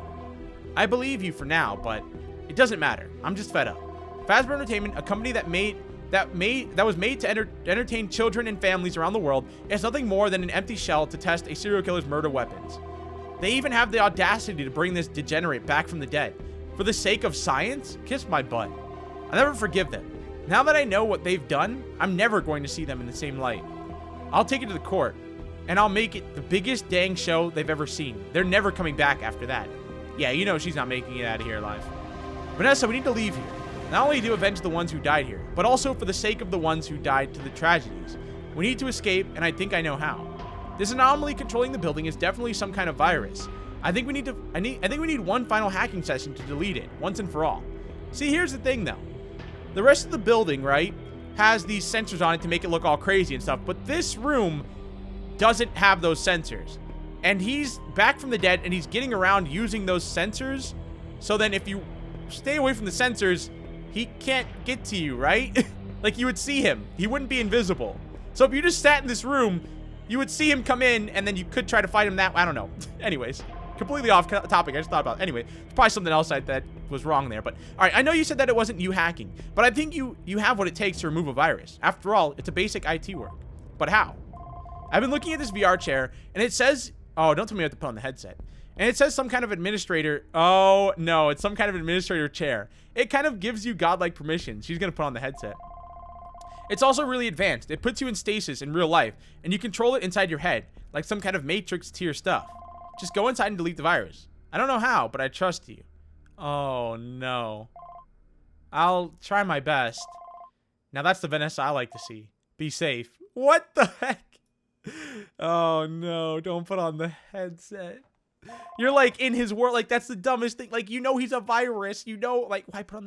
I believe you for now, but it doesn't matter. I'm just fed up. Fazbear Entertainment, a company that was made to entertain children and families around the world, is nothing more than an empty shell to test a serial killer's murder weapons. They even have the audacity to bring this degenerate back from the dead. For the sake of science? Kiss my butt. I'll never forgive them. Now that I know what they've done, I'm never going to see them in the same light. I'll take it to the court, and I'll make it the biggest dang show they've ever seen. They're never coming back after that. Yeah, you know she's not making it out of here alive. Vanessa, we need to leave here. Not only to avenge the ones who died here, but also for the sake of the ones who died to the tragedies. We need to escape, and I think I know how. This anomaly controlling the building is definitely some kind of virus. I think we need one final hacking session to delete it, once and for all. See, here's the thing, though. The rest of the building, right, has these sensors on it to make it look all crazy and stuff, but this room doesn't have those sensors. And he's back from the dead, and he's getting around using those sensors. So then if you stay away from the sensors, he can't get to you, right? Like, you would see him. He wouldn't be invisible. So if you just sat in this room, you would see him come in, and then you could try to fight him that way. I don't know. Anyways, completely off topic. I just thought about it. Anyway, there's probably something else that was wrong there. But, all right, I know you said that it wasn't you hacking, but I think you have what it takes to remove a virus. After all, it's a basic IT work. But how? I've been looking at this VR chair, and it says... Oh, don't tell me I have to put on the headset. And it says some kind of administrator. Oh, no, it's some kind of administrator chair. It kind of gives you godlike permission. She's going to put on the headset. It's also really advanced. It puts you in stasis in real life, and you control it inside your head, like some kind of matrix to your stuff. Just go inside and delete the virus. I don't know how, but I trust you. Oh, no. I'll try my best. Now that's the Vanessa I like to see. Be safe. What the heck? Oh, no. Don't put on the headset. You're like in his world. Like, that's the dumbest thing. Like, you know he's a virus. You know, like, I put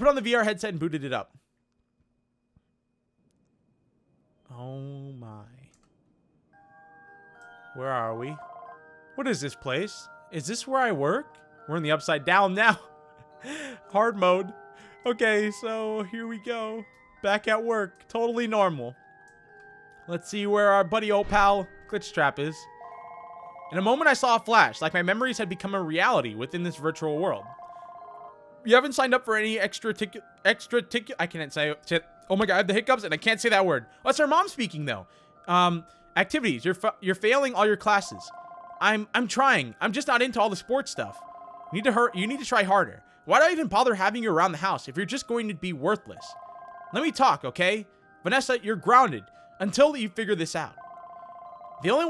on the VR headset and booted it up. Oh my. Where are we? What is this place? Is this where I work? We're in the upside down now. Hard mode. Okay, so here we go. Back at work. Totally normal. Let's see where our buddy old pal Glitchtrap is. In a moment I saw a flash, like my memories had become a reality within this virtual world. You haven't signed up for any extra ticket. I can't say it. Oh my god, I have the hiccups and I can't say that word. Oh, that's our mom speaking though. Activities. You're failing all your classes. I'm trying. I'm just not into all the sports stuff. You need to try harder. Why do I even bother having you around the house if you're just going to be worthless? Let me talk, okay? Vanessa, you're grounded until you figure this out. The only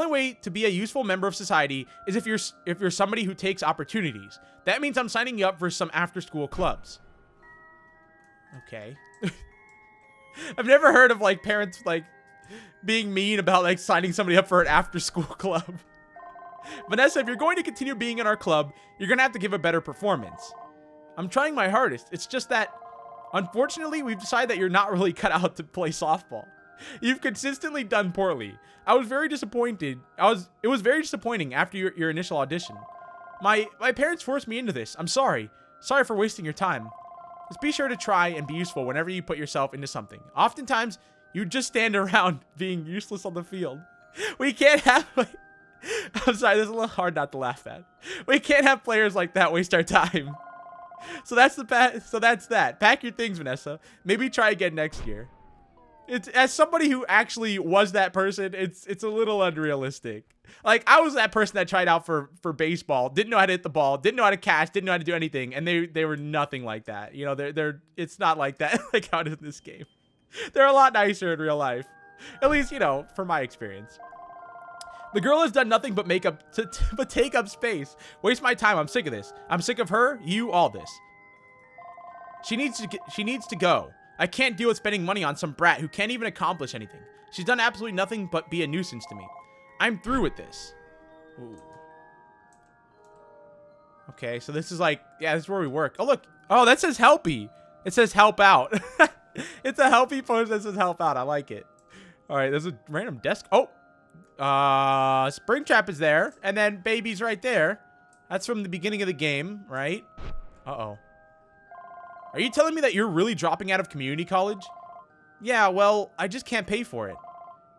way to be a useful member of society is if you're somebody who takes opportunities. That means I'm signing you up for some after-school clubs. Okay. I've never heard of like parents like being mean about like signing somebody up for an after-school club. Vanessa, if you're going to continue being in our club, you're gonna have to give a better performance. I'm trying my hardest. It's just that, unfortunately, we've decided that you're not really cut out to play softball. You've consistently done poorly. I was very disappointed. It was very disappointing after your initial audition. My parents forced me into this. I'm sorry. Sorry for wasting your time. Just be sure to try and be useful whenever you put yourself into something. Oftentimes, you just stand around being useless on the field. We can't have... I'm sorry, this is a little hard not to laugh at. We can't have players like that waste our time. So that's that. Pack your things, Vanessa. Maybe try again next year. It's, as somebody who actually was that person, it's a little unrealistic. Like, I was that person that tried out for baseball, didn't know how to hit the ball, didn't know how to catch, didn't know how to do anything, and they were nothing like that. You know, it's not like that like how it is in this game. They're a lot nicer in real life. At least, you know, from my experience. The girl has done nothing but but take up space. Waste my time. I'm sick of this. I'm sick of her, you, all this. She needs to go. I can't deal with spending money on some brat who can't even accomplish anything. She's done absolutely nothing but be a nuisance to me. I'm through with this. Ooh. Okay, so this is like, yeah, this is where we work. Oh, look. Oh, that says helpy. It says help out. It's a helpy post that says help out. I like it. All right, there's a random desk. Oh. Springtrap is there, and then Baby's right there. That's from the beginning of the game, right? Uh-oh. Are you telling me that you're really dropping out of community college? Yeah, well, I just can't pay for it.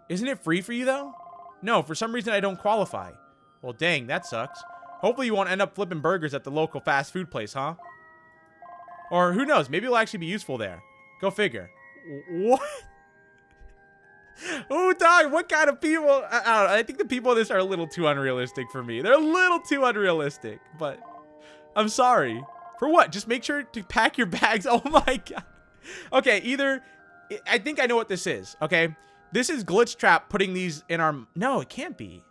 Isn't it free for you, though? No, for some reason I don't qualify. Well, dang, that sucks. Hopefully you won't end up flipping burgers at the local fast food place, huh? Or who knows, maybe it'll actually be useful there. Go figure. What? Oh, dog, what kind of people? I don't know. I think the people in this are a little too unrealistic for me. They're a little too unrealistic, but I'm sorry. For what? Just make sure to pack your bags. Oh my god. Okay, either... I think I know what this is, okay? This is Glitchtrap putting these in our... No, it can't be.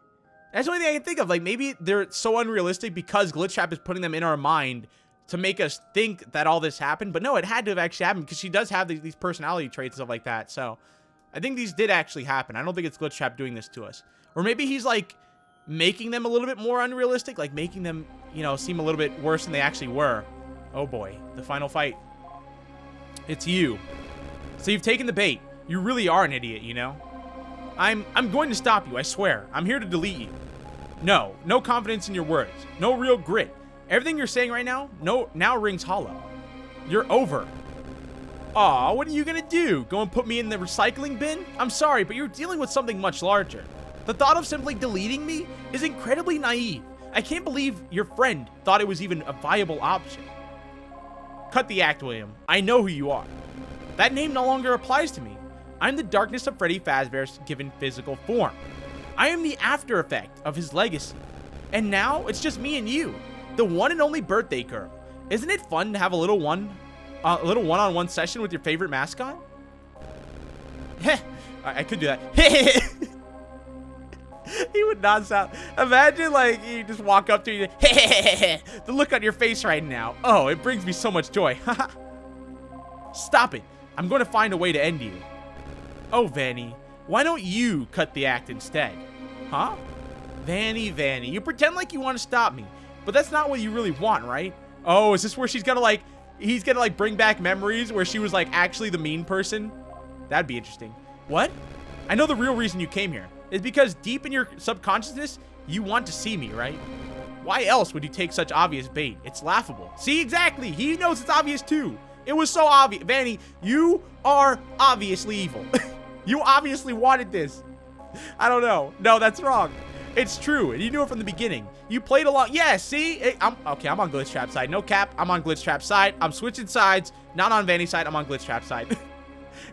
That's the only thing I can think of. Like, maybe they're so unrealistic because Glitchtrap is putting them in our mind to make us think that all this happened. But no, it had to have actually happened because she does have these personality traits and stuff like that. So, I think these did actually happen. I don't think it's Glitchtrap doing this to us. Or maybe he's, like, making them a little bit more unrealistic. Like, making them, you know, seem a little bit worse than they actually were. Oh, boy. The final fight. It's you. So you've taken the bait. You really are an idiot, you know? I'm going to stop you, I swear. I'm here to delete you. No confidence in your words. No real grit. Everything you're saying right now, now rings hollow. You're over. Aw, what are you gonna do? Go and put me in the recycling bin? I'm sorry, but you're dealing with something much larger. The thought of simply deleting me is incredibly naive. I can't believe your friend thought it was even a viable option. Cut the act, William. I know who you are. That name no longer applies to me. I'm the darkness of Freddy Fazbear's given physical form. I am the after effect of his legacy. And now, it's just me and you, the one and only birthday girl. Isn't it fun to have a little one-on-one session with your favorite mascot? I could do that. He would not sound. Imagine like you just walk up to you. The look on your face right now. Oh, it brings me so much joy. Stop it. I'm going to find a way to end you. Oh, Vanny, why don't you cut the act instead? Huh? Vanny, you pretend like you want to stop me, but that's not what you really want, right? Oh, is this where she's gonna like, he's gonna like bring back memories where she was like actually the mean person? That'd be interesting. What? I know the real reason you came here is because deep in your subconsciousness, you want to see me, right? Why else would you take such obvious bait? It's laughable. See, exactly. He knows it's obvious too. It was so obvious. Vanny, you are obviously evil. You obviously wanted this. I don't know. No, that's wrong. It's true, and you knew it from the beginning. You played along. Yeah, see? I'm on Glitchtrap's side. No cap. I'm on Glitchtrap's side. I'm switching sides. Not on Vanny's side. I'm on Glitchtrap's side.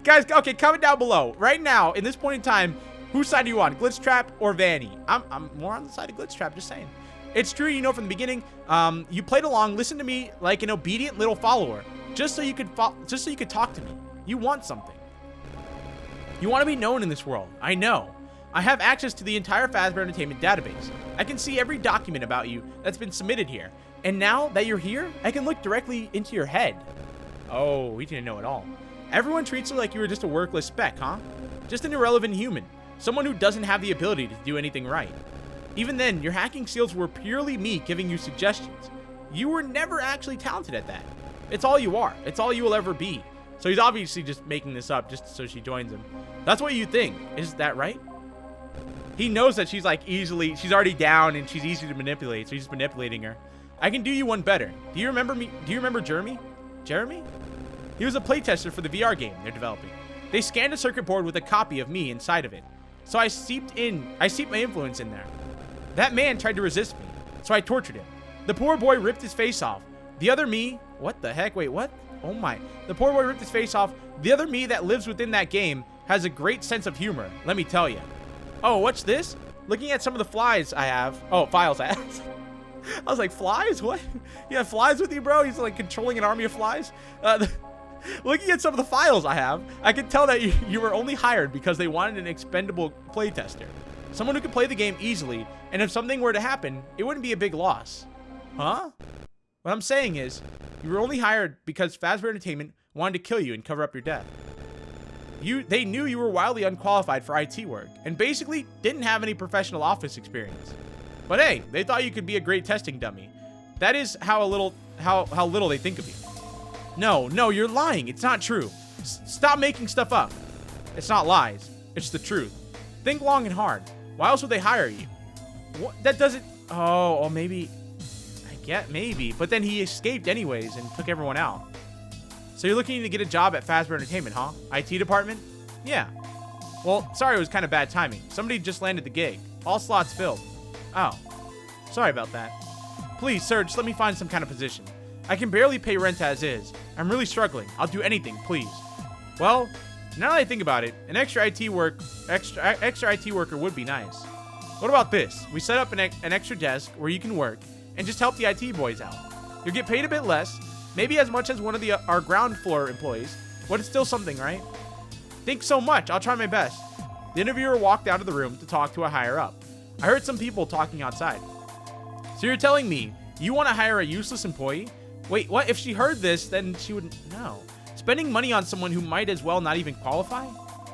Guys, okay, comment down below. Right now, in this point in time, whose side are you on? Glitchtrap or Vanny? I'm more on the side of Glitchtrap, just saying. It's true, you know from the beginning. You played along, listened to me like an obedient little follower, just so you could talk to me. You want something. You want to be known in this world. I know. I have access to the entire Fazbear Entertainment database. I can see every document about you that's been submitted here. And now that you're here, I can look directly into your head. Oh, we didn't know it all. Everyone treats you like you were just a workless speck, huh? Just an irrelevant human. Someone who doesn't have the ability to do anything right. Even then, your hacking skills were purely me giving you suggestions. You were never actually talented at that. It's all you are. It's all you will ever be. So he's obviously just making this up just so she joins him. That's what you think. Is that right? He knows that she's like she's already down and she's easy to manipulate, so he's just manipulating her. I can do you one better. Do you remember me? Do you remember Jeremy? Jeremy? He was a playtester for the VR game they're developing. They scanned a circuit board with a copy of me inside of it. So I seeped my influence in there. That man tried to resist me, so I tortured him. The poor boy ripped his face off. The other me, what the heck? Wait, what? Oh my. The poor boy ripped his face off. The other me that lives within that game has a great sense of humor, let me tell you. Oh, what's this? Looking at some of the flies I have. Oh, files I have. I was like, flies? What? You have flies with you, bro? He's like controlling an army of flies? Looking at some of the files I have, I can tell that you were only hired because they wanted an expendable playtester. Someone who could play the game easily, and if something were to happen, it wouldn't be a big loss. Huh? What I'm saying is, you were only hired because Fazbear Entertainment wanted to kill you and cover up your death. They knew you were wildly unqualified for IT work, and basically didn't have any professional office experience. But hey, they thought you could be a great testing dummy. That is how little they think of you. No, you're lying. It's not true. Stop making stuff up. It's not lies. It's the truth. Think long and hard. Why else would they hire you? What? That doesn't... Oh, maybe... I get maybe. But then he escaped anyways and took everyone out. So you're looking to get a job at Fazbear Entertainment, huh? IT department? Yeah. Well, sorry, it was kind of bad timing. Somebody just landed the gig. All slots filled. Oh. Sorry about that. Please, sir, just let me find some kind of position. I can barely pay rent as is. I'm really struggling. I'll do anything, please. Well, now that I think about it, an extra IT worker would be nice. What about this? We set up an extra desk where you can work and just help the IT boys out. You'll get paid a bit less, maybe as much as one of our ground floor employees, but it's still something, right? Thanks so much. I'll try my best. The interviewer walked out of the room to talk to a higher up. I heard some people talking outside. So you're telling me you want to hire a useless employee? Wait, what? If she heard this, then she wouldn't know. Spending money on someone who might as well not even qualify?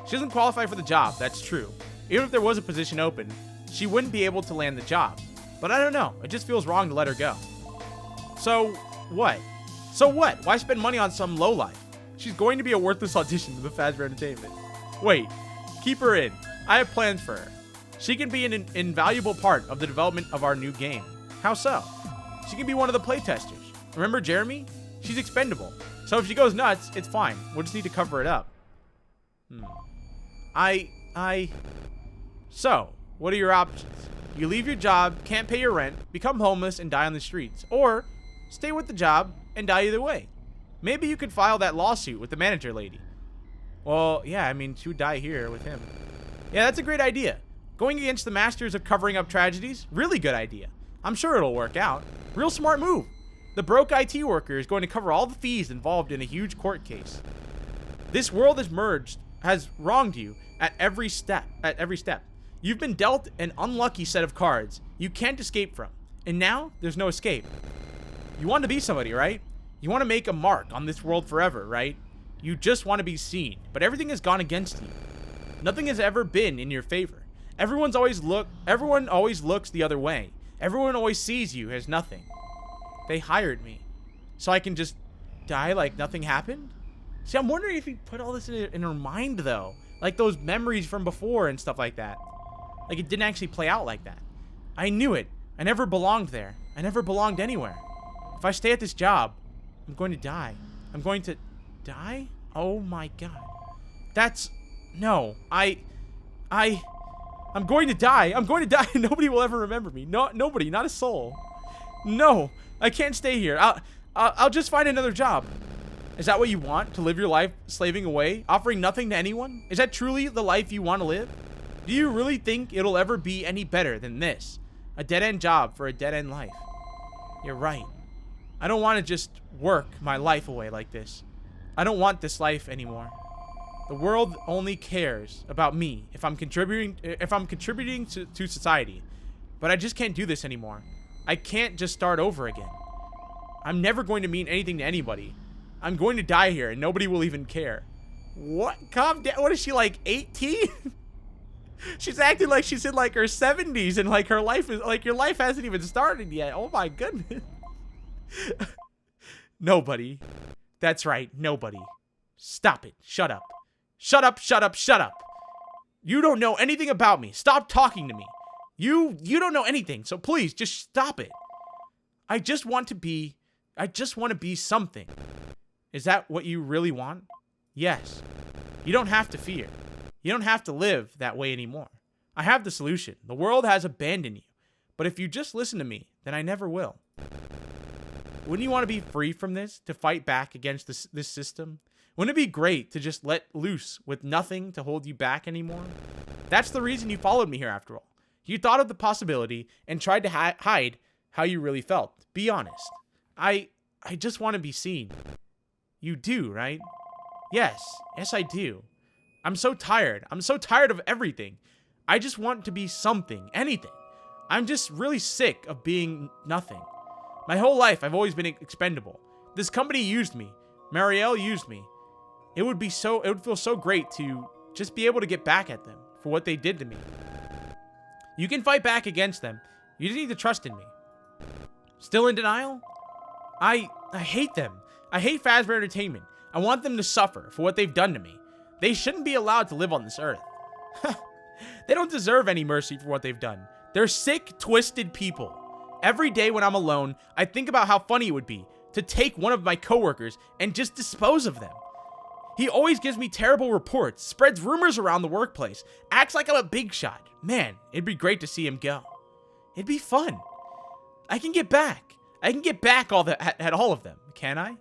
She doesn't qualify for the job, that's true. Even if there was a position open, she wouldn't be able to land the job. But I don't know, it just feels wrong to let her go. So what? So what? Why spend money on some lowlife? She's going to be a worthless audition to the Fazbear Entertainment. Wait, keep her in. I have plans for her. She can be an invaluable part of the development of our new game. How so? She can be one of the playtesters. Remember Jeremy? She's expendable. So if she goes nuts, it's fine. We'll just need to cover it up. So, what are your options? You leave your job, can't pay your rent, become homeless, and die on the streets. Or, stay with the job and die either way. Maybe you could file that lawsuit with the manager lady. Well, yeah, I mean, she would die here with him. Yeah, that's a great idea. Going against the masters of covering up tragedies? Really good idea. I'm sure it'll work out. Real smart move. The broke IT worker is going to cover all the fees involved in a huge court case. This world is merged has wronged you at every step. You've been dealt an unlucky set of cards you can't escape from. And now, there's no escape. You want to be somebody, right? You want to make a mark on this world forever, right? You just want to be seen, but everything has gone against you. Nothing has ever been in your favor. Everyone always looks the other way. Everyone always sees you as nothing. They hired me, so I can just die like nothing happened? See, I'm wondering if he put all this in her mind, though. Like those memories from before and stuff like that. Like it didn't actually play out like that. I knew it. I never belonged there. I never belonged anywhere. If I stay at this job, I'm going to die. I'm going to die? Oh my god. That's... No. I'm going to die. I'm going to die. Nobody will ever remember me. No, nobody. Not a soul. No. I can't stay here. I'll just find another job. Is that what you want? To live your life slaving away? Offering nothing to anyone? Is that truly the life you want to live? Do you really think it'll ever be any better than this? A dead-end job for a dead-end life. You're right. I don't want to just work my life away like this. I don't want this life anymore. The world only cares about me if I'm contributing to society. But I just can't do this anymore. I can't just start over again. I'm never going to mean anything to anybody. I'm going to die here and nobody will even care. What? Calm down. What is she, like 18? She's acting like she's in like her 70s and like her life is like your life hasn't even started yet. Oh my goodness. Nobody. That's right, nobody. Stop it. Shut up. Shut up, shut up, shut up. You don't know anything about me. Stop talking to me. You don't know anything, so please just stop it. I just want to be something. Is that what you really want? Yes. You don't have to fear. You don't have to live that way anymore. I have the solution. The world has abandoned you. But if you just listen to me, then I never will. Wouldn't you want to be free from this? To fight back against this system? Wouldn't it be great to just let loose with nothing to hold you back anymore? That's the reason you followed me here after all. You thought of the possibility and tried to hide how you really felt. Be honest. I just want to be seen. You do, right? Yes. Yes, I do. I'm so tired. I'm so tired of everything. I just want to be something. Anything. I'm just really sick of being nothing. My whole life, I've always been expendable. This company used me. Marielle used me. It would feel so great to just be able to get back at them for what they did to me. You can fight back against them. You just need to trust in me. Still in denial? I hate them. I hate Fazbear Entertainment. I want them to suffer for what they've done to me. They shouldn't be allowed to live on this earth. They don't deserve any mercy for what they've done. They're sick, twisted people. Every day when I'm alone, I think about how funny it would be to take one of my coworkers and just dispose of them. He always gives me terrible reports, spreads rumors around the workplace, acts like I'm a big shot. Man, it'd be great to see him go. It'd be fun. I can get back. I can get back at all of them, can I?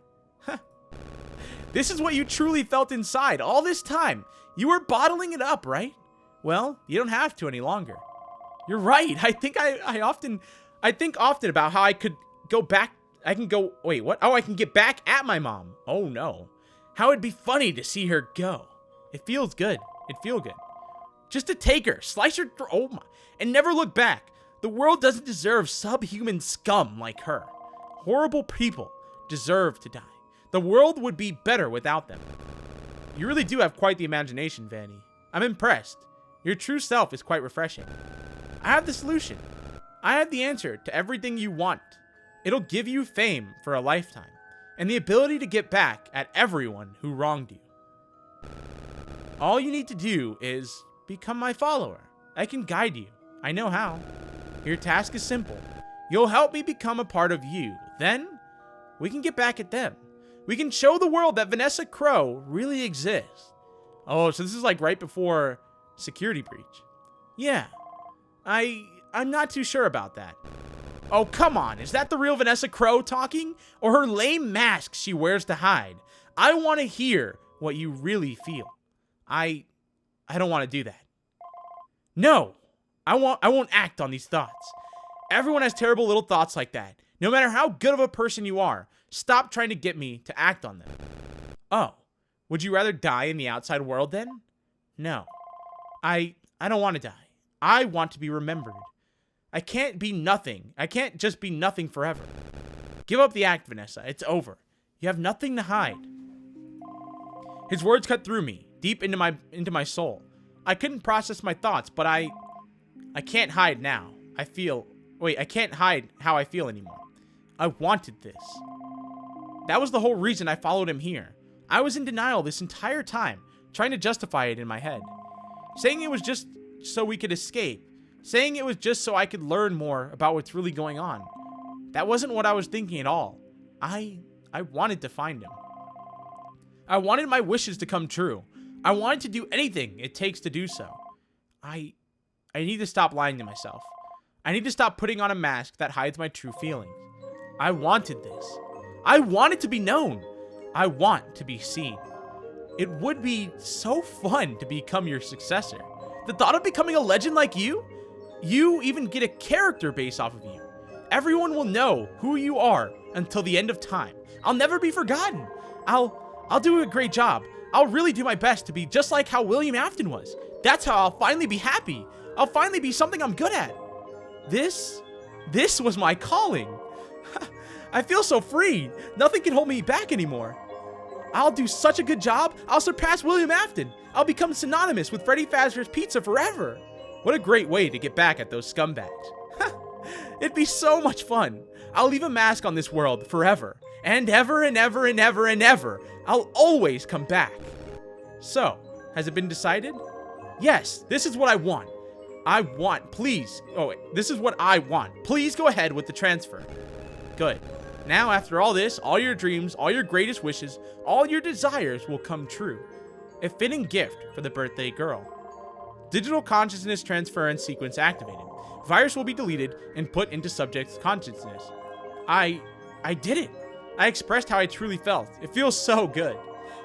This is what you truly felt inside all this time. You were bottling it up, right? Well, you don't have to any longer. You're right. I think I think often about how I could go back. Wait, what? Oh, I can get back at my mom. Oh no. How it'd be funny to see her go. It feels good. It'd feel good. Just to take her, slice her throat, oh my, and never look back. The world doesn't deserve subhuman scum like her. Horrible people deserve to die. The world would be better without them. You really do have quite the imagination, Vanny. I'm impressed. Your true self is quite refreshing. I have the solution. I have the answer to everything you want. It'll give you fame for a lifetime, and the ability to get back at everyone who wronged you. All you need to do is become my follower. I can guide you. I know how. Your task is simple. You'll help me become a part of you. Then, we can get back at them. We can show the world that Vanessa Crow really exists. Oh, so this is like right before security breach. Yeah. I'm not too sure about that. Oh, come on. Is that the real Vanessa Crow talking? Or her lame mask she wears to hide? I want to hear what you really feel. I don't want to do that. No. I won't act on these thoughts. Everyone has terrible little thoughts like that. No matter how good of a person you are, stop trying to get me to act on them. Oh. Would you rather die in the outside world then? No. I don't want to die. I want to be remembered. I can't be nothing. I can't just be nothing forever. Give up the act, Vanessa. It's over. You have nothing to hide. His words cut through me, deep into my soul. I couldn't process my thoughts, but I can't hide now. I can't hide how I feel anymore. I wanted this. That was the whole reason I followed him here. I was in denial this entire time, trying to justify it in my head. Saying it was just so we could escape. Saying it was just so I could learn more about what's really going on. That wasn't what I was thinking at all. I wanted to find him. I wanted my wishes to come true. I wanted to do anything it takes to do so. I need to stop lying to myself. I need to stop putting on a mask that hides my true feelings. I wanted this. I wanted to be known. I want to be seen. It would be so fun to become your successor. The thought of becoming a legend like you even get a character based off of you. Everyone will know who you are until the end of time. I'll never be forgotten. I'll do a great job. I'll really do my best to be just like how William Afton was. That's how I'll finally be happy. I'll finally be something I'm good at. This was my calling. I feel so free. Nothing can hold me back anymore. I'll do such a good job. I'll surpass William Afton. I'll become synonymous with Freddy Fazbear's Pizza forever. What a great way to get back at those scumbags. It'd be so much fun. I'll leave a mask on this world forever. And ever and ever and ever and ever. I'll always come back. So, has it been decided? Yes, this is what I want. This is what I want. Please go ahead with the transfer. Good. Now, after all this, all your dreams, all your greatest wishes, all your desires will come true. A fitting gift for the birthday girl. Digital consciousness transference sequence activated. Virus will be deleted and put into subject's consciousness. I did it. I expressed how I truly felt. It feels so good.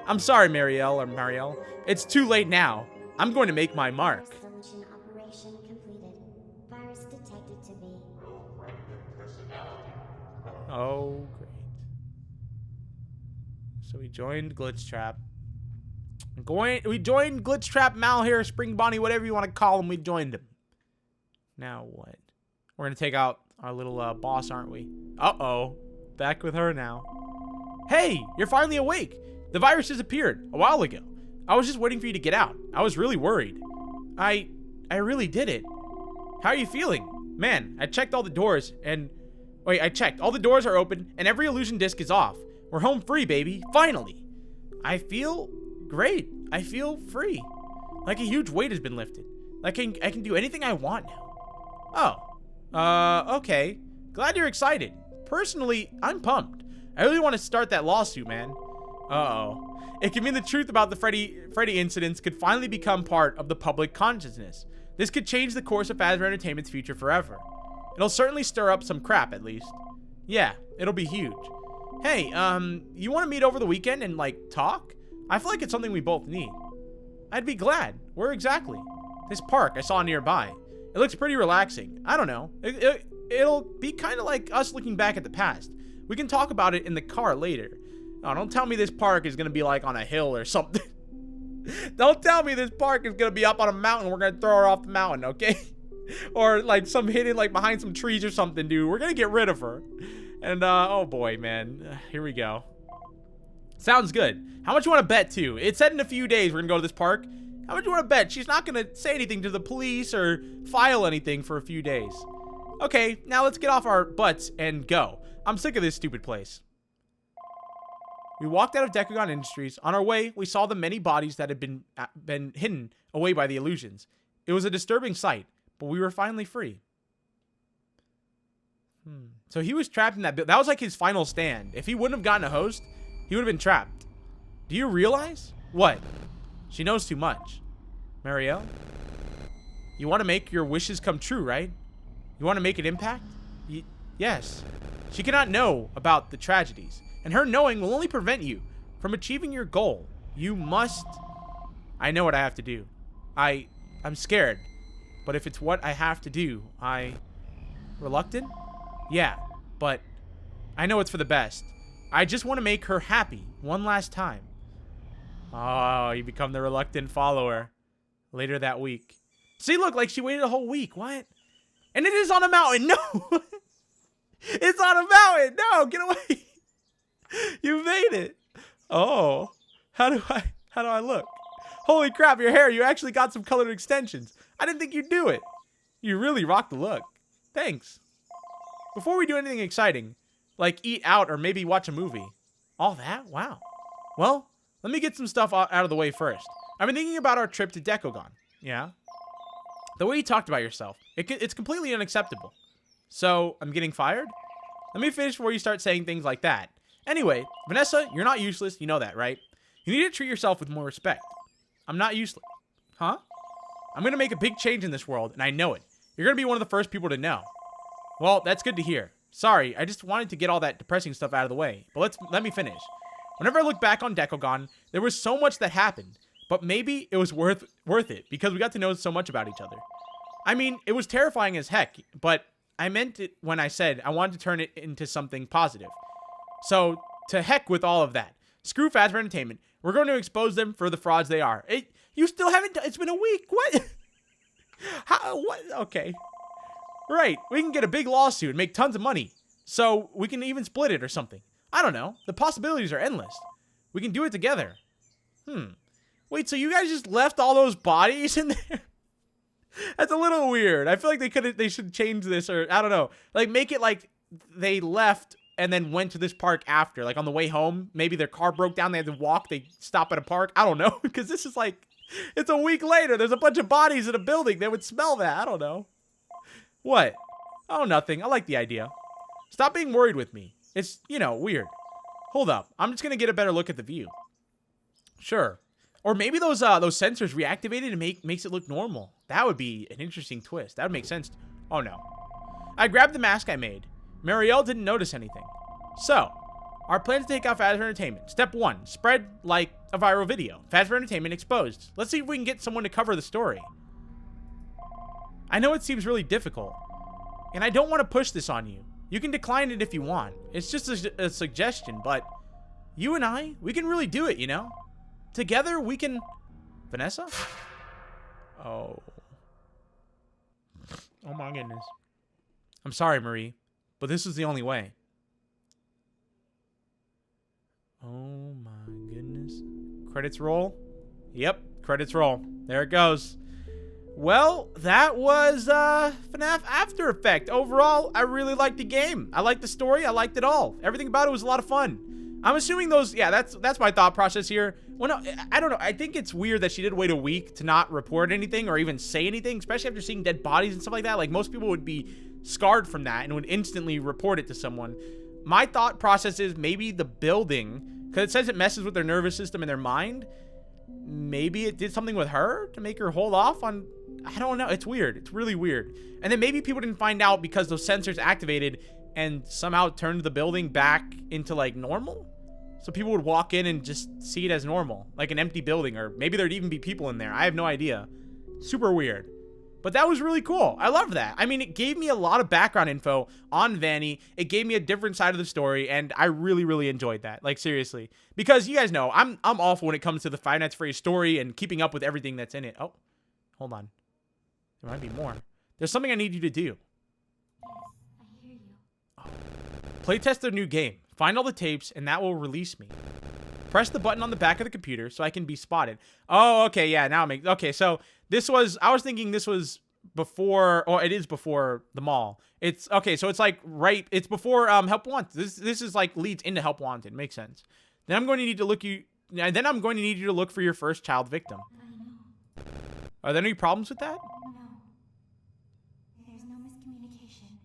I'm sorry, Marielle. It's too late now. I'm going to make my mark. Operation completed. Virus detected to be. Oh, great. So we joined Glitch Trap. We joined Glitch Trap, Malhare, Spring Bonnie, whatever you want to call him. We joined him. Now what? We're going to take out our little boss, aren't we? Uh-oh. Back with her now. Hey, you're finally awake. The virus disappeared a while ago. I was just waiting for you to get out. I was really worried. I really did it. How are you feeling? Man, I checked all the doors and... Wait, I checked. All the doors are open and every illusion disc is off. We're home free, baby. Finally. I feel great. I feel free. Like a huge weight has been lifted. Like I can do anything I want now. Oh. Okay. Glad you're excited. Personally, I'm pumped. I really want to start that lawsuit, man. Uh-oh. It could mean the truth about the Freddy incidents could finally become part of the public consciousness. This could change the course of Fazbear Entertainment's future forever. It'll certainly stir up some crap, at least. Yeah, it'll be huge. Hey, you want to meet over the weekend and, like, talk? I feel like it's something we both need. I'd be glad. Where exactly? This park I saw nearby. It looks pretty relaxing. I don't know. It'll be kind of like us looking back at the past. We can talk about it in the car later. Oh, don't tell me this park is going to be like on a hill or something. Don't tell me this park is going to be up on a mountain. We're going to throw her off the mountain, okay? Or like some hidden like behind some trees or something, dude. We're going to get rid of her. And, oh boy, man. Here we go. Sounds good. How much you want to bet, too? It said in a few days we're going to go to this park. How much you want to bet? She's not going to say anything to the police or file anything for a few days. Okay, now let's get off our butts and go. I'm sick of this stupid place. We walked out of Decagon Industries. On our way, we saw the many bodies that had been hidden away by the illusions. It was a disturbing sight, but we were finally free. So he was trapped in that building. That was like his final stand. If he wouldn't have gotten a host, he would have been trapped. Do you realize? What? She knows too much. Marielle? You want to make your wishes come true, right? You want to make an impact? Yes. She cannot know about the tragedies, and her knowing will only prevent you from achieving your goal. You must... I know what I have to do. I'm scared, but if it's what I have to do, Reluctant? Yeah, but I know it's for the best. I just want to make her happy one last time. Oh, you become the reluctant follower. Later that week. See, look, like she waited a whole week. What? And it is on a mountain. No. It's on a mountain. No, get away. You made it. Oh. How do I look? Holy crap, your hair. You actually got some colored extensions. I didn't think you'd do it. You really rocked the look. Thanks. Before we do anything exciting, like eat out or maybe watch a movie. All that? Wow. Well, let me get some stuff out of the way first. I've been thinking about our trip to Dekogon. Yeah? The way you talked about yourself, it's completely unacceptable. So, I'm getting fired? Let me finish before you start saying things like that. Anyway, Vanessa, you're not useless. You know that, right? You need to treat yourself with more respect. I'm not useless. Huh? I'm going to make a big change in this world, and I know it. You're going to be one of the first people to know. Well, that's good to hear. Sorry, I just wanted to get all that depressing stuff out of the way. But let me finish. Whenever I look back on Dekogon, there was so much that happened. But maybe it was worth it, because we got to know so much about each other. I mean, it was terrifying as heck, but I meant it when I said I wanted to turn it into something positive. So, to heck with all of that. Screw Fazbear Entertainment. We're going to expose them for the frauds they are. You still haven't done... It's been a week. What? How? What? Okay. Right. We can get a big lawsuit and make tons of money. So, we can even split it or something. I don't know. The possibilities are endless. We can do it together. Wait, so you guys just left all those bodies in there? That's a little weird. I feel like they should change this, or I don't know. Like, make it like they left and then went to this park after. Like, on the way home, maybe their car broke down. They had to walk. They stop at a park. I don't know. Because this is like, it's a week later. There's a bunch of bodies in a building. They would smell that. I don't know. What? Oh, nothing. I like the idea. Stop being worried with me. It's, weird. Hold up. I'm just going to get a better look at the view. Sure. Or maybe those sensors reactivated and makes it look normal. That would be an interesting twist. That would make sense. Oh, no. I grabbed the mask I made. Marielle didn't notice anything. So, our plan to take out Fazbear Entertainment. Step 1. Spread like a viral video. Fazbear Entertainment exposed. Let's see if we can get someone to cover the story. I know it seems really difficult. And I don't want to push this on you. You can decline it if you want. It's just a suggestion, but you and I, we can really do it, Together, we can... Vanessa? Oh. Oh my goodness. I'm sorry, Marie, but this is the only way. Oh my goodness. Credits roll? Yep, credits roll. There it goes. Well, that was Fnaf Aftereffect. Overall, I really liked the game. I liked the story. I liked it all. Everything about it was a lot of fun. I'm assuming those, yeah, that's my thought process here. Well, no, I don't know. I think it's weird that she did wait a week to not report anything or even say anything, especially after seeing dead bodies and stuff like that. Like, most people would be scarred from that and would instantly report it to someone. My thought process is maybe the building, because it says it messes with their nervous system and their mind. Maybe it did something with her to make her hold off on... I don't know. It's weird. It's really weird. And then maybe people didn't find out because those sensors activated and somehow turned the building back into, like, normal. So people would walk in and just see it as normal, like an empty building, or maybe there'd even be people in there. I have no idea. Super weird. But that was really cool. I love that. I mean, it gave me a lot of background info on Vanny. It gave me a different side of the story, and I really, really enjoyed that. Like, seriously. Because you guys know, I'm awful when it comes to the Five Nights at Freddy's story and keeping up with everything that's in it. Oh, hold on. There might be more. There's something I need you to do. Yes, I hear you. Oh. Playtest their new game. Find all the tapes, and that will release me. Press the button on the back of the computer so I can be spotted. Oh, okay, yeah, now it makes... Okay, so this was... I was thinking this was before... Or it is before the mall. It's... Okay, so it's like right... It's before Help Wanted. This is like leads into Help Wanted. Makes sense. Then I'm going to need to look you... Then I'm going to need you to look for your first child victim. I know. Are there any problems with that? No. There's no miscommunication.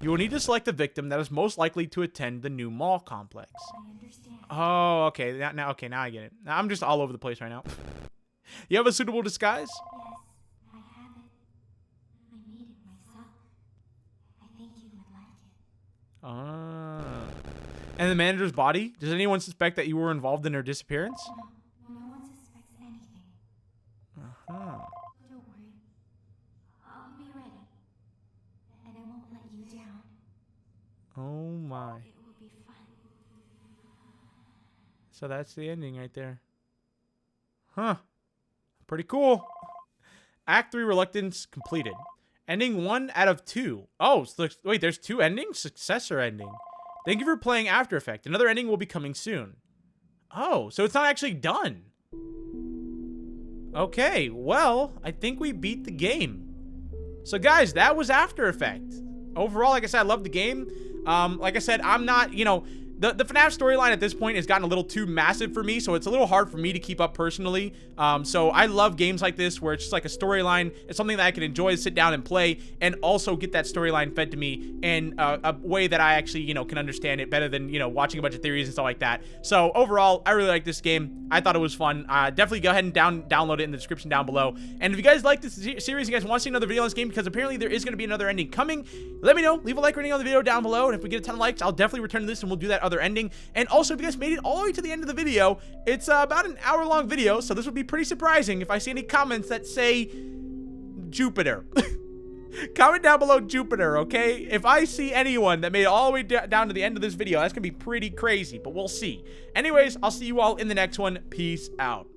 You will need to select the victim that is most likely to attend the new mall complex. I understand. Oh, okay. Now I get it. Now I'm just all over the place right now. You have a suitable disguise? Yes, I have it. I made it myself. I think you would like it. Ah. And the manager's body? Does anyone suspect that you were involved in her disappearance? No one suspects anything. Uh-huh. Don't worry. I'll be ready. And I won't let you down. Oh my. It will be fun. So that's the ending right there. Huh. Pretty cool. Act 3 Reluctance completed. Ending 1 out of 2. Oh, so wait, there's 2 endings? Successor ending. Thank you for playing After Effect. Another ending will be coming soon. Oh, so it's not actually done. Okay, well, I think we beat the game. So guys, that was After Effect. Overall, like I said, I love the game. Like I said, I'm not, you know, the FNAF storyline at this point has gotten a little too massive for me, so it's a little hard for me to keep up personally. So I love games like this where it's just like a storyline. It's something that I can enjoy, sit down and play, and also get that storyline fed to me in a way that I actually, you know, can understand it better than, you know, watching a bunch of theories and stuff like that. So overall, I really like this game. I thought it was fun. Definitely go ahead and download it in the description down below. And if you guys like this series, you guys want to see another video on this game, because apparently there is going to be another ending coming, let me know. Leave a like rating on the video down below, and if we get a ton of likes, I'll definitely return to this and we'll do that other ending. And also, if you guys made it all the way to the end of the video, it's about an hour-long video, so this would be pretty surprising if I see any comments that say Jupiter. Comment down below Jupiter, okay? If I see anyone that made it all the way down to the end of this video, that's gonna be pretty crazy, but we'll see. Anyways, I'll see you all in the next one. Peace out.